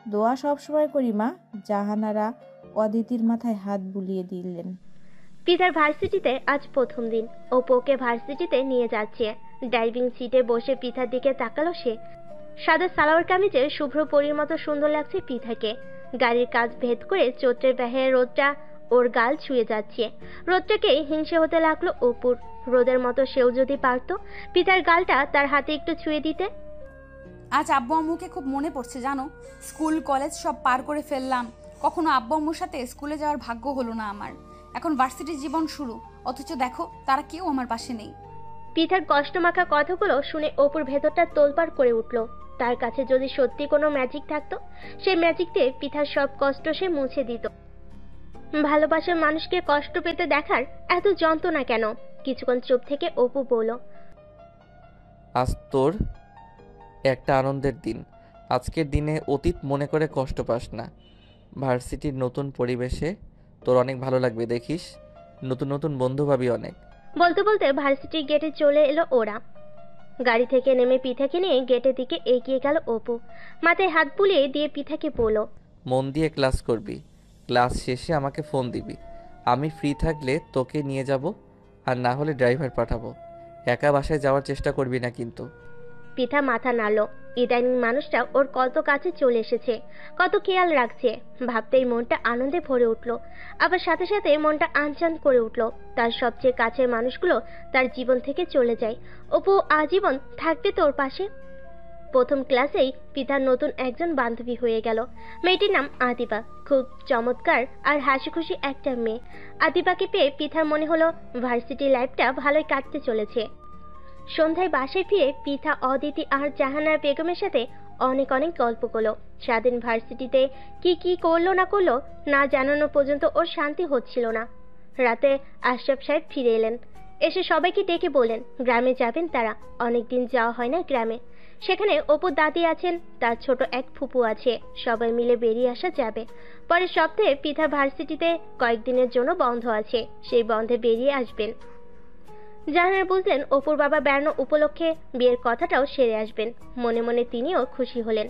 দোয়া সবসময় করি মা। জাহানারা অদিতির মাথায় হাত বুলিয়ে দিলেন। পিতার ভার্সিটিতে আজ প্রথম দিন। অপুকে ভার্সিটিতে নিয়ে যাচ্ছে। ড্রাইভিং সিটে বসে পিতার দিকে তাকালো সে। সাদা সালোয়ার কামিজে শুভ্র পরীর মতো সুন্দর লাগছে পিতাকে। গাড়ির কাজ ভেদ করে চৈত্রের বাহিরে রোদটা ওর গাল ছুঁয়ে যাচ্ছে। রোদটাকে হিংসে হতে লাগলো অপুর। রোদের মতো সেও যদি পারত পিতার গালটা তার হাতে একটু ছুঁয়ে দিতে। আজ আব্বু আম্মুকে খুব মনে পড়ছে জানো। স্কুল কলেজ সব পার করে ফেললাম, কখনো আব্বু আম্মুর সাথে স্কুলে যাওয়ার ভাগ্য হলো না আমার। এখন ভার্সিটির জীবন শুরু, অথচ দেখো তারা কেউ আমার পাশে নেই। পৃথার কষ্টমাখা কথাগুলো শুনে অপুর ভেতরটা তোলপাড় করে উঠল। তার কাছে যদি সত্যি কোনো ম্যাজিক থাকতো, সেই ম্যাজিক দিয়ে পৃথার সব কষ্ট সে মুছে দিত। ভালোবাসার মানুষকে কষ্ট পেতে দেখার এত যন্ত্রণা কেন? কিছুক্ষণ চুপ থেকে অপু বলল, আজ তোর একটা আনন্দের দিন। আজকের দিনে অতীত মনে করে কষ্ট পাস না। ভার্সিটির নতুন পরিবেশে তোর অনেক ভালো লাগবে, দেখিস নতুন নতুন বন্ধু পাবি অনেক। বলতে বলতে ভার্সিটির গেটে চলে এলো ওরা। গাড়ি থেকে নেমে পৃথাকে নিয়ে গেটের দিকে এগিয়ে গেল অপু। মাথায় হাত বুলিয়ে দিয়ে পৃথাকে বলল, মন দিয়ে ক্লাস করবি, ক্লাস শেষে আমাকে ফোন দিবি। আমি ফ্রি থাকলে তোকে নিয়ে যাব, আর না হলে ড্রাইভার পাঠাবো। একা বাসায় যাওয়ার চেষ্টা করবি না কিন্তু। পৃথা মাথা নাড়ল। ইদানিং মানুষটা ওর কত কাছে চলে এসেছে, কত খেয়াল রাখছে। ভাবতেই মনটা আনন্দে ভরে উঠল, আবার সাথে সাথে মনটা আনচান করে উঠল। তার সবচেয়ে কাছের মানুষগুলো তার জীবন থেকে চলে যায়। অপু আজীবন থাকবে তোর পাশে। প্রথম ক্লাসেই পৃথার নতুন একজন বান্ধবী হয়ে গেল। মেয়েটির নাম আদিবা। খুব চমৎকার আর হাসি খুশি একটা মেয়ে। আদিবাকে পেয়ে পৃথার মনে হলো ভার্সিটি লাইফটা ভালোই কাটতে চলেছে। সন্ধ্যায় বাসায় ফিরে পৃথা অদিতি আর জাহানারা বেগমের সাথে অনেক অনেক গল্প করলো। স্বাধীন ভার্সিটিতে কি কি করলো না করলো না জানানো পর্যন্ত ওর শান্তি হচ্ছিল না। রাতে আশরাফ সাহেব ফিরে এলেন। এসে সবাইকে ডেকে বললেন গ্রামে যাবেন তারা। অনেকদিন যাওয়া হয় না গ্রামে। সেখানে অপুর দাদি আছেন, তার ছোট এক ফুপু আছে। সবাই মিলে বেরিয়ে আসা যাবে। পরের সপ্তাহে পৃথা ভার্সিটিতে কয়েকদিনের জন্য বন্ধ আছে, সেই বন্ধে বেরিয়ে আসবেন। জাহানারা বুঝলেন অপুর বাবা বেড়ানো উপলক্ষে বিয়ের কথাটাও সেরে আসবেন। মনে মনে তিনিও খুশি হলেন।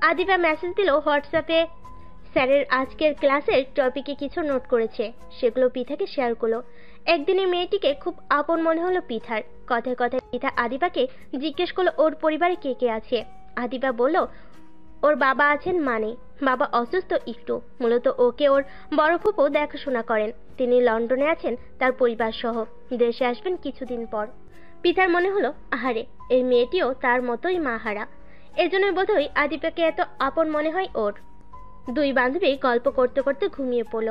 আদিবা মেসেজ দিল হোয়াটসঅ্যাপে স্যারের আজকের ক্লাসের টপিকে কিছু নোট করেছে, সেগুলো পৃথাকে শেয়ার করলো। একদিনে মেয়েটিকে খুব আপন মনে হলো পৃথার। কথায় কথায় পৃথা আদিবাকে জিজ্ঞেস করলো ওর পরিবারে কে কে আছে। আদিবা বলল ওর বাবা আছেন, মানে বাবা অসুস্থ একটু, মূলত ওকে ওর বড় ফুপু দেখাশোনা করেন। তিনি লন্ডনে আছেন তার পরিবার সহ, দেশে আসবেন কিছুদিন পর। পিতার মনে হলো আহারে, এই মেয়েটিও তার মতোই মাহারা। এজন্যই বোধহয় আদিবাকে এত আপন মনে হয় ওর। দুই বান্ধবী গল্প করতে করতে ঘুমিয়ে পড়ল।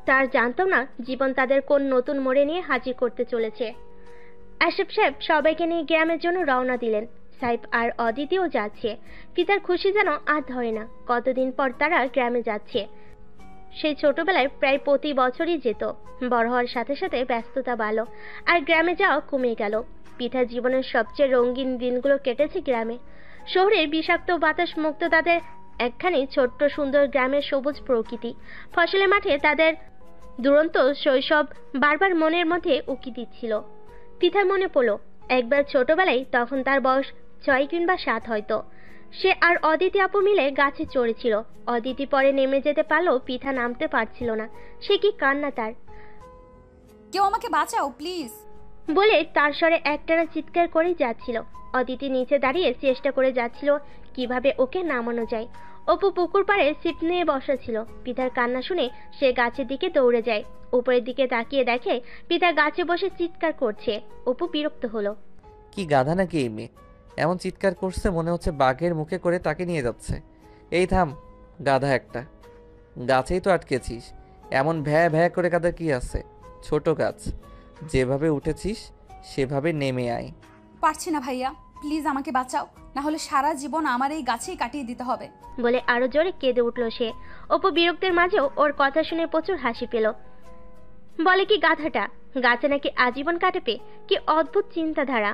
তার জানতো না জীবন তাদের কোন নতুন মোড়ে নিয়ে হাজির করতে চলেছে। আশরাফ সাহেব সবাইকে নিয়ে গ্রামের জন্য রওনা দিলেন। সাহেব আর অদিতিও যাচ্ছে। পিতার খুশি যেন আর ধরে না। কতদিন পর তারা গ্রামে যাচ্ছে। সেই ছোটবেলায় প্রায় প্রতি বছরই যেত। বড় হওয়ার সাথে সাথে ব্যস্ততা বাড়ল, আর গ্রামে যাওয়া কমে গেল। পিতার জীবনের সবচেয়ে রঙিন দিনগুলো কেটেছে গ্রামে। শহরের বিষাক্ত বাতাস মুক্ত তাদের একখানি ছোট্ট সুন্দর গ্রামের সবুজ প্রকৃতি। ফসলের মাঠে তাদের দুরন্ত শৈশব বারবার মনের মধ্যে উকি দিচ্ছিল। পিতার মনে পড়ল একবার ছোটবেলায়, তখন তার বয়স 6 কিংবা 7 হয়তো। সে আর অদিতি আপু মিলে গাছে চড়েছিল। অদিতি পরে নেমে যেতে পারলেও পিঠা নামতে পারছিল না। সে কি কান্না তার! কেউ আমাকে বাঁচাও প্লিজ বলে তার স্বরে একটানা চিৎকার করেই যাচ্ছিল। অদিতি নিচে দাঁড়িয়ে চেষ্টা করে যাচ্ছিল কিভাবে ওকে নামানো যায়। অপু পুকুর পাড়ে সিট নিয়ে বসা ছিল। পিতার কান্না শুনে সে গাছের দিকে দৌড়ে যায়। উপরের দিকে তাকিয়ে দেখে পিতা গাছে বসে চিৎকার করছে। অপু বিরক্ত হলো। কি গাধা নাকি এই মেয়ে, এমন চিৎকার করছে মনে হচ্ছে বাঘের মুখে করে তাকে নিয়ে যাচ্ছে। এই থাম গাধা একটা, গাছেই তো আটকেছিস, এমন ভ্যা ভ্যা করে কাঁদার কি আছে? ছোট গাছ, যেভাবে উঠেছিস সেভাবে নেমে আয়। পারছি না ভাইয়া, প্লিজ আমাকে বাঁচাও, না হলে সারা জীবন আমার এই গাছেই কাটিয়ে দিতে হবে বলে আরো জোরে কেঁদে উঠল সে। অপু বিরক্তের মাঝেও ওর কথা শুনে প্রচুর হাসি পেল। বলে কি গাধাটা গাছে নাকি আজীবন কাটাবে? কি অদ্ভুত চিন্তাধারা!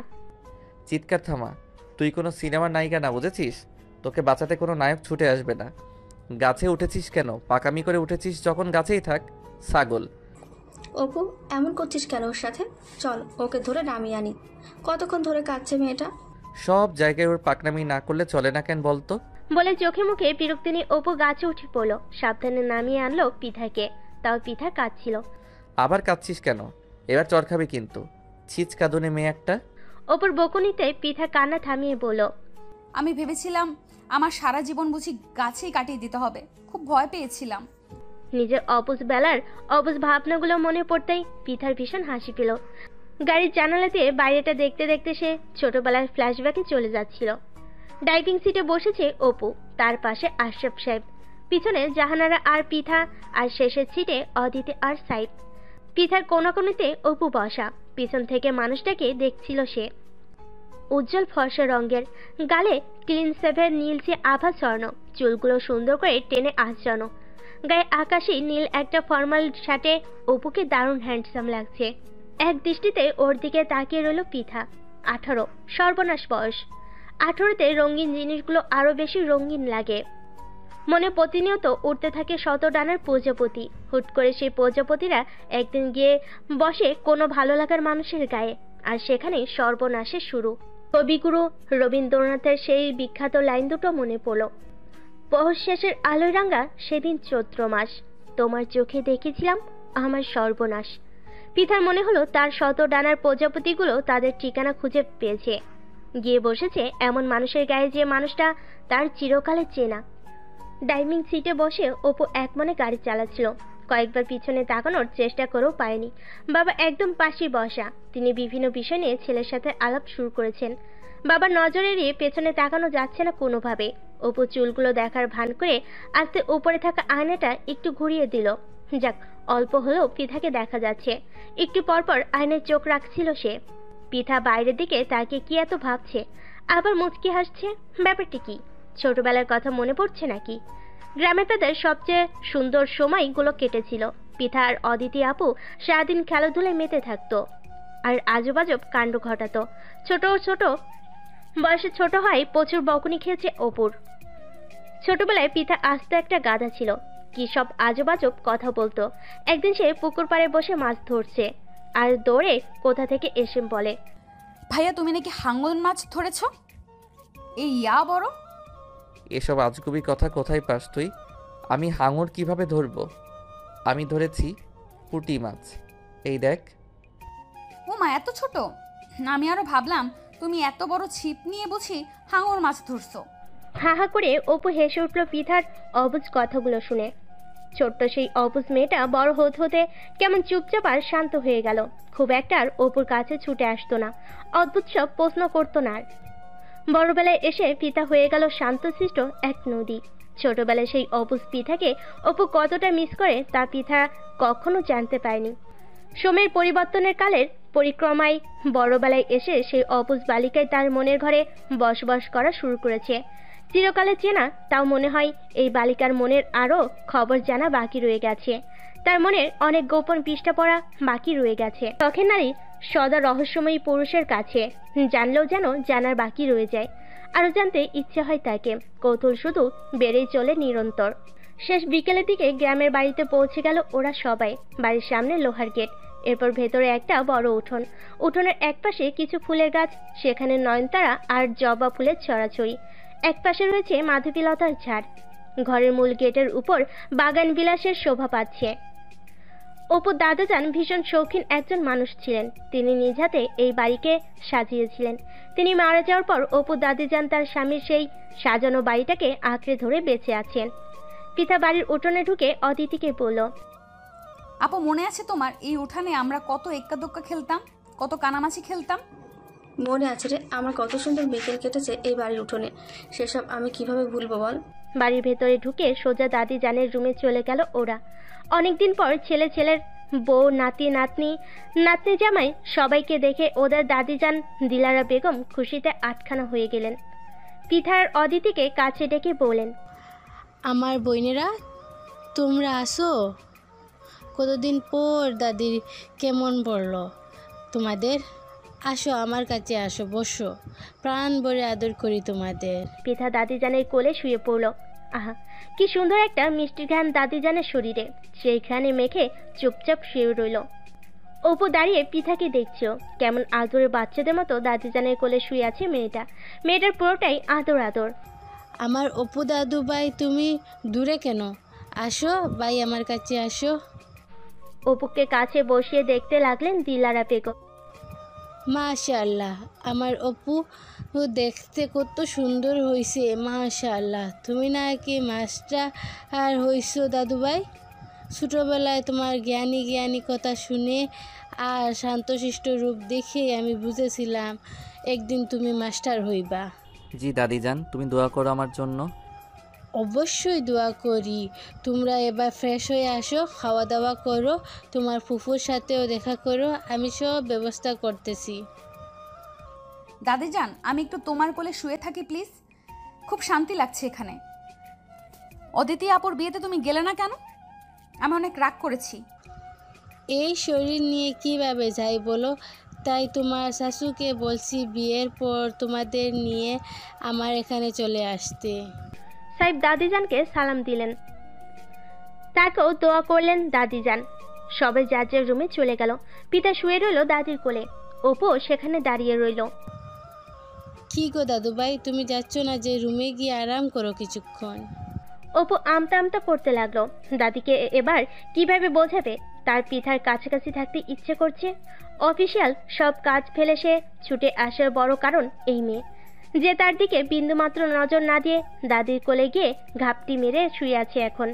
চিৎকার থামা, তুই কোনো সিনেমার নায়িকা না, বুঝেছিস? তোকে বাঁচাতে কোনো নায়ক ছুটে আসবে না। গাছে উঠেছিস কেন? পাকামি করে উঠেছিস যখন গাছেই থাক, ছাগল। অপু এমন করছিস কেন ওর সাথে? চল ওকে ধরে নামিয়ে আনি। কতক্ষণ ধরে কাঁদছে মেয়েটা। সব জায়গায় ওর পাকনামি না করলে চলে না কেন বলতো? বলে চোখে মুখে বিরক্তি নিয়ে অপু গাছে উঠে পড়লো। সাবধানে নামিয়ে আনলো পিঠাকে। তাও পিঠা কাঁদছিল। আবার কাঁদছিস কেন? এবার চর খাবি কিন্তু, ছিচ কাঁদুনে মেয়ে একটা। অপুর বকুনিতে পিঠা কান্না থামিয়ে বলল, আমি ভেবেছিলাম আমার সারা জীবন বুঝি গাছেই কাটিয়ে দিতে হবে। খুব ভয় পেয়েছিলাম। নিজের অবুঝ বেলার অবুঝ ভাবনাগুলো মনে পড়তেই পিঠার ভীষণ হাসি পেল। গাড়ির জানালা দিয়ে বাইরেটা দেখতে দেখতে সে ছোটবেলার ফ্ল্যাশব্যাকে চলে যাচ্ছিল। ড্রাইভিং সিটে বসেছে অপু, তার পাশে আশরাফ সাহেব, পিছনে জাহানারা আর পিঠা, আর শেষের সিটে অদিতি আর সাইদ। পিঠার কোনাকুনিতে অপু বসা, পিছন থেকে মানুষটাকে দেখছিল সে। উজ্জ্বল ফর্সা রঙের, গালে ক্লিন সেভের নীলচে আভা স্বর্ণ, চুলগুলো সুন্দর করে টেনে আঁচড়ানো, গায়ে আকাশি নীল একটা ফর্মাল শার্টে অপুকে দারুণ হ্যান্ডসাম লাগছে। এক দৃষ্টিতে ওর দিকে তাকিয়ে রইল পিঠা। 18, সর্বনাশ বয়স। 18তে রঙিন জিনিসগুলো আরো বেশি রঙিন লাগে। মনে প্রতিনিয়ত উঠতে থাকে শত ডানার প্রজাপতি। হুট করে সেই প্রজাপতিরা একদিন গিয়ে বসে কোনো ভালো লাগার মানুষের গায়ে, আর সেখানেই সর্বনাশের শুরু। কবিগুরু রবীন্দ্রনাথের সেই বিখ্যাত লাইন দুটো মনে পড়ল। পৌষ শেষের আলোয় রাঙা সেদিন চৈত্র মাস, তোমার চোখে দেখেছিলাম আমার সর্বনাশ। পিতার মনে হলো তার শত ডানার প্রজাপতিগুলো তাদের ঠিকানা খুঁজে পেয়েছে, গিয়ে বসেছে এমন মানুষের গায়ে যে মানুষটা তার চিরকালে চেনা। ড্রাইভিং সিটে বসে অপু এক মনে গাড়ি চালাচ্ছিল। কয়েকবার পিছনে তাকানোর চেষ্টা করেও পায়নি। বাবা একদম পাশে বসা, তিনি বিভিন্ন বিষয় নিয়ে ছেলের সাথে আলাপ শুরু করেছেন। বাবার নজর এড়িয়ে পেছনে তাকানো যাচ্ছে না কোনোভাবে। অপু চুলগুলো দেখার ভান করে আস্তে উপরে থাকা আয়নাটা একটু ঘুরিয়ে দিল। যাক, অল্প হলেও পিঠাকে দেখা যাচ্ছে। একটু পরপর আয়নায় চোখ রাখছিল সে। পিঠা বাইরের দিকে তাকে কি এত ভাবছে, আবার মুচকি হাসছে। ব্যাপারটা কি? ছোটবেলার কথা মনে পড়ছে নাকি? গ্রামে তাদের সবচেয়ে সুন্দর সময়গুলো কেটেছিল। পিঠা আর অদিতি আপু সারাদিন খেলাধুলায় মেতে থাকতো আর আজব কাণ্ড ঘটাতো। ছোট বয়সে ছোট হয়, প্রচুর বকুনি খেয়েছে অপুর। ছোটবেলায় পিঠা আস্ত একটা গাধা ছিল, কি সব আজব কথা বলতো। একদিন সে পুকুর পাড়ে বসে মাছ ধরছে, আর দৌড়ে কোথা থেকে এসে বলে, ভাইয়া তুমি নাকি হাঙ্গর মাছ ধরেছ? এই ইয়া বড়। এসব আজগুবি কথা কোথায় পাস তুই? আমি হাঙর কিভাবে ধরবো? আমি ধরেছি পুঁটি মাছ, এই দেখ। ও মা, এত ছোট? আমি আরো ভাবলাম তুমি এত বড় ছিপ নিয়ে বুঝি হাঙর মাছ ধরছো। হা হা করে অপু হেসে উঠল পিঠার অবুঝ কথাগুলো শুনে। ছোট্ট সেই অবুঝ মেয়েটা বড় হতে হতে কেমন চুপচাপ আর শান্ত হয়ে গেল। খুব একটা আর অপুর কাছে ছুটে আসতো না, অদ্ভুত সব প্রশ্ন করতো না। আর বড়বেলায় এসে পিতা হয়ে গেল শান্তশিষ্ট এক নদী। ছোটবেলায় সেই অবুঝ পিঠাকে অপু কতটা মিস করে তা পিঠা কখনো জানতে পায়নি। সময়ের পরিবর্তনের কালের পরিক্রমায় বড়বেলায় এসে সেই অবুঝ বালিকায় তার মনের ঘরে বসবাস করা শুরু করেছে। চিরকালে চেনা, তাও মনে হয় এই বালিকার মনের আরও খবর জানা বাকি রয়ে গেছে। তার মনের অনেক গোপন পৃষ্ঠা পড়া বাকি রয়ে গেছে। শখের নারী সদা রহস্যময়ী পুরুষের কাছে জানলেও যেন জানার বাকি রয়ে যায়। আরও জানতে ইচ্ছে হয় তাকে। কৌতূহল শুধু বেড়েই চলে নিরন্তর। শেষ বিকেলের দিকে গ্রামের বাড়িতে পৌঁছে গেল ওরা সবাই। বাড়ির সামনে লোহার গেট, এরপর ভেতরে একটা বড় উঠোন। উঠোনের একপাশে কিছু ফুলের গাছ, সেখানে নয়নতারা আর জবা ফুলের ছড়াছড়ি। একপাশে রয়েছে মাধবীলতার ঝাড়। ঘরের মূল গেটের উপর বাগান বিলাসের শোভা পাচ্ছে। অপুর দাদাজান ভীষণ শৌখিন একজন মানুষ ছিলেন। তিনি নিজ হাতে এই বাড়িকে সাজিয়েছিলেন। তিনি মারা যাওয়ার পর অপুর দাদিজান তার স্বামীর সেই সাজানো বাড়িটাকে আঁকড়ে ধরে বেঁচে আছেন। পিতা বাড়ির উঠোনে ঢুকে অদিতিকে বলল, আপু মনে আছে তোমার এই উঠানে আমরা কত এক্কা দোক্কা খেলতাম, কত কানামাছি খেলতাম? মনে আছে রে, আমার কত সুন্দর বিকেল কেটেছে এই বাড়ির উঠোনে। সেসব আমি কিভাবে ভুলবো বল। বাড়ির ভেতরে ঢুকে সোজা দাদিজানের রুমে চলে গেল ওরা। অনেকদিন পর ছেলের বউ, নাতি নাতনি জামাই সবাইকে দেখে ওদের দাদিজান দিলারা বেগম খুশিতে আটখানা হয়ে গেলেন। পিঠার অদিতিকে কাছে ডেকে বলেন, আমার বোনেরা তোমরা আসো, কতদিন পর দাদির কেমন পড়লো তোমাদের? আসো আমার কাছে, আসো, বসো, প্রাণ ভরে আদর করি তোমাদের। পিঠা দাদিজানের কোলে শুয়ে পড়ল। আহা, কি সুন্দর একটা মিষ্টি ঘ্রাণ দাদিজানের শরীরে। সেই ঘ্রাণে মেখে চুপচাপ শুয়ে রইল। অপু দাঁড়িয়ে পিঠাকে দেখছ, কেমন আদরের বাচ্চাদের মতো দাদিজানের কোলে শুয়ে আছে মেয়েটার পুরোটাই আদর। আমার অপু দাদু ভাই, তুমি দূরে কেন? আসো ভাই, আমার কাছে আসো। অপুকে কাছে বসিয়ে দেখতে লাগলেন দিলারা বেগম। মাশাআল্লাহ, আমার অপু দেখতে কত সুন্দর হয়েছে, মাশাআল্লাহ। তুমি নাকি মাস্টার আর হইছো দাদুভাই? ছোটোবেলায় তোমার জ্ঞানী কথা শুনে আর শান্তশিষ্ট রূপ দেখে আমি বুঝেছিলাম একদিন তুমি মাস্টার হইবা। জি দাদিজান, তুমি দোয়া করো আমার জন্য। অবশ্যই দোয়া করি। তোমরা এবার ফ্রেশ হয়ে আসো, খাওয়া দাওয়া করো, তোমার ফুফুর সাথেও দেখা করো, আমি সব ব্যবস্থা করতেছি। দাদিজান, আমি একটু তোমার কোলে শুয়ে থাকি প্লিজ, খুব শান্তি লাগছে এখানে। অদিতি আপুর বিয়েতে তুমি গেলে না কেন? আমি অনেক রাগ করেছি। এই শরীর নিয়ে কিভাবে যাই বলো? তাই তোমার শাশুকে বলছি বিয়ের পর তোমাদের নিয়ে আমার এখানে চলে আসতে। সাহেব দাদিজানকে সালাম দিলেন, তাকেও দোয়া করলেন দাদিজান। সবাই যার যার রুমে চলে গেল। পিতা শুয়ে রইল দাদির কোলে, অপু সেখানে দাঁড়িয়ে রইল। কি গো দাদু ভাই, তুমি যাচ্ছ না যে? রুমে গিয়ে আরাম করো কিছুক্ষণ। অপু আমতা আমতা করতে লাগলো। দাদিকে এবার কিভাবে বোঝাবে তার পিতার কাছাকাছি থাকতে ইচ্ছে করছে। অফিসিয়াল সব কাজ ফেলে সে ছুটে আসার বড় কারণ এই মেয়ে, যে তার দিকে বিন্দুমাত্র নজর না দিয়ে দাদির কোলে গিয়ে ঘাপটি মেরে শুয়ে আছে এখন।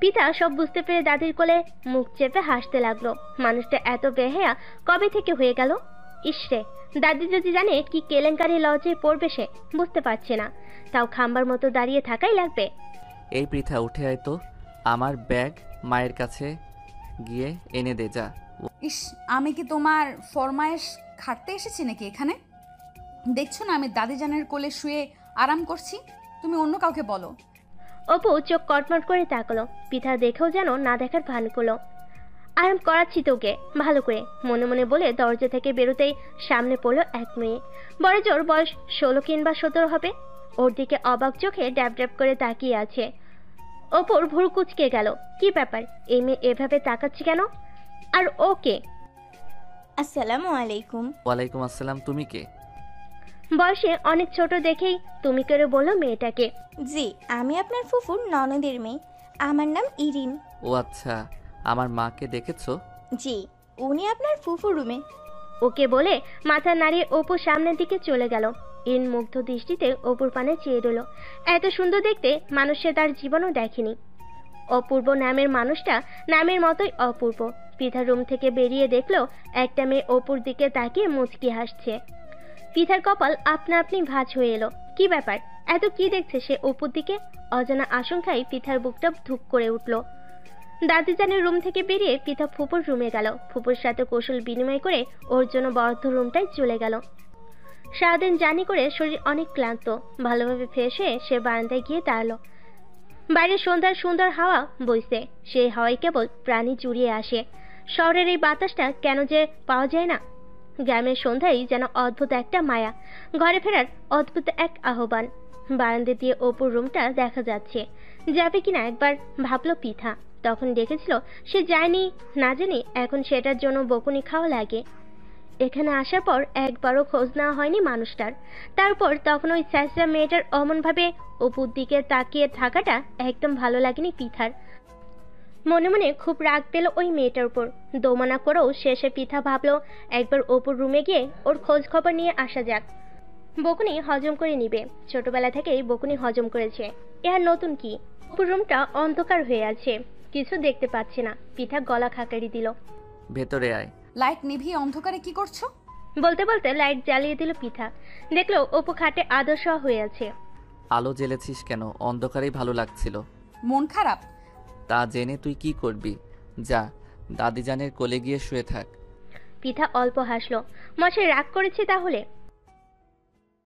পিতা সব বুঝতে পেরে দাদির কোলে মুখ চেপে হাসতে লাগলো। মানুষটা এত বেহায়া কবে থেকে হয়ে গেল? ইসরে, দাদি যদি জানে কি কেলেঙ্কারি লজ্জায় পড়বে সে বুঝতে পারছে না, তাও খাম্বার মতো দাঁড়িয়ে থাকাই লাগবে। এই পৃথা, উঠে আয় তো, আমার ব্যাগ মায়ের কাছে গিয়ে এনে দে যা। ইস, আমি কি তোমার ফরমায়েশ খাটতে এসেছি নাকি এখানে? দেখছো না আমি দাদিজানের কোলে শুয়ে আরাম করছি, তুমি অন্য কাউকে বলো। অপু চোখ কটমট করে তাকালো। পিতা দেখেও যেন না দেখার ভান করলো। আরাম করাচ্ছি তোকে ভালো করে, মনে মনে বলে দরজা থেকে বেরোতেই সামনে পড়লো এক মেয়ে। বড় জোর বয়স 16 কিংবা 17 হবে। ওর দিকে অবাক চোখে ড্যাব ড্যাব করে তাকিয়ে আছে। অপুর ভুরু কুচকে গেল। কি ব্যাপার, এই মেয়ে এভাবে তাকাচ্ছে কেন? আর ও কে? আসসালামু আলাইকুম। ওয়ালাইকুম আসসালাম। তুমি কে? বয়সে অনেক ছোট দেখেই তুমি করে বলল মেয়েটাকে। জি, আমি আপনার ফুফুর ননদের মেয়ে, আমার নাম ইরিন। ও আচ্ছা, আমার মাকে দেখেছো? জি, উনি আপনার ফুফুর রুমে। ওকে বলে মাথা নাড়িয়ে অপু সামনের দিকে চলে গেল। ইন মুগ্ধ দৃষ্টিতে অপুর পানে চেয়ে রইল। এত সুন্দর দেখতে মানুষ সে তার জীবনও দেখেনি। অপূর্ব নামের মানুষটা নামের মতোই অপূর্ব। পিতার রুম থেকে বেরিয়ে দেখলো একটা মেয়ে অপুর দিকে তাকিয়ে মুচকি হাসছে। পিতার কপাল আপনা আপনি ভাঁজ হয়ে এলো। কি ব্যাপার, এত কি দেখছে সে অপুর দিকে? অজানা আশঙ্কায় পিতার বুকটা ধুক করে উঠল। দাদিজানের রুম থেকে বেরিয়ে পিতা ফুপুর রুমে গেল। ফুপুর সাথে কৌশল বিনিময় করে ওর জন্য বদ্ধ রুমটায় চলে গেল। সারাদিন জার্নি করে শরীর অনেক ক্লান্ত। ভালোভাবে ফ্রেশ হয়ে সে বারান্দায় গিয়ে দাঁড়ালো। বাইরে সন্ধ্যার সুন্দর হাওয়া বইছে, সেই হাওয়ায় কেবল প্রাণী জুড়িয়ে আসে। শহরের এই বাতাসটা কেন যে পাওয়া যায় না। গ্রামের সন্ধ্যায় যেন অদ্ভুত একটা মায়া, ঘরে ফেরার অদ্ভুত এক আহ্বান। বারান্দা দিয়ে অপুর রুমটা দেখা যাচ্ছে। যাবে কিনা একবার ভাবলো পিঠা, তখন দেখেছিল সে যায়নি না জানি এখন সেটার জন্য বকুনি খাওয়া লাগে। এখানে আসার পর একবারও খোঁজ নেওয়া হয়নি মানুষটার। তারপর তখন ওই স্যাঁচড়া মেয়েটার অমনভাবে অপুর দিকে তাকিয়ে থাকাটা একদম ভালো লাগেনি পিঠার। মনে মনে খুব রাগ পেল ওই মেয়েটার উপর। দোমনা করেও শেষে পিঠা ভাবলো একবার অপুর রুমে গিয়ে ওর খোঁজ খবর নিয়ে আসা যাক। বকুনি হজম করে নিবে, ছোটবেলা থেকেই বকুনি হজম করেছে, এ আর নতুন কি। অপুর রুমটা অন্ধকার হয়ে আছে, কিছু দেখতে পাচ্ছে না। পিঠা গলা খাকারি দিল। ভেতরে আয়। লাইট নিভিয়ে অন্ধকারে কি করছো? বলতে বলতে লাইট জ্বালিয়ে দিল পিঠা। দেখলো অপু খাটে আদর্শ হয়ে আছে। আলো জ্বেলেছিস কেন? অন্ধকারেই ভালো লাগছিল। মন খারাপ? তা জেনে তুই কি করবি? যা, দাদিজানের কোলে গিয়ে শুয়ে থাক। পিঠা অল্প হাসলো। মশাই রাগ করেছে তাহলে?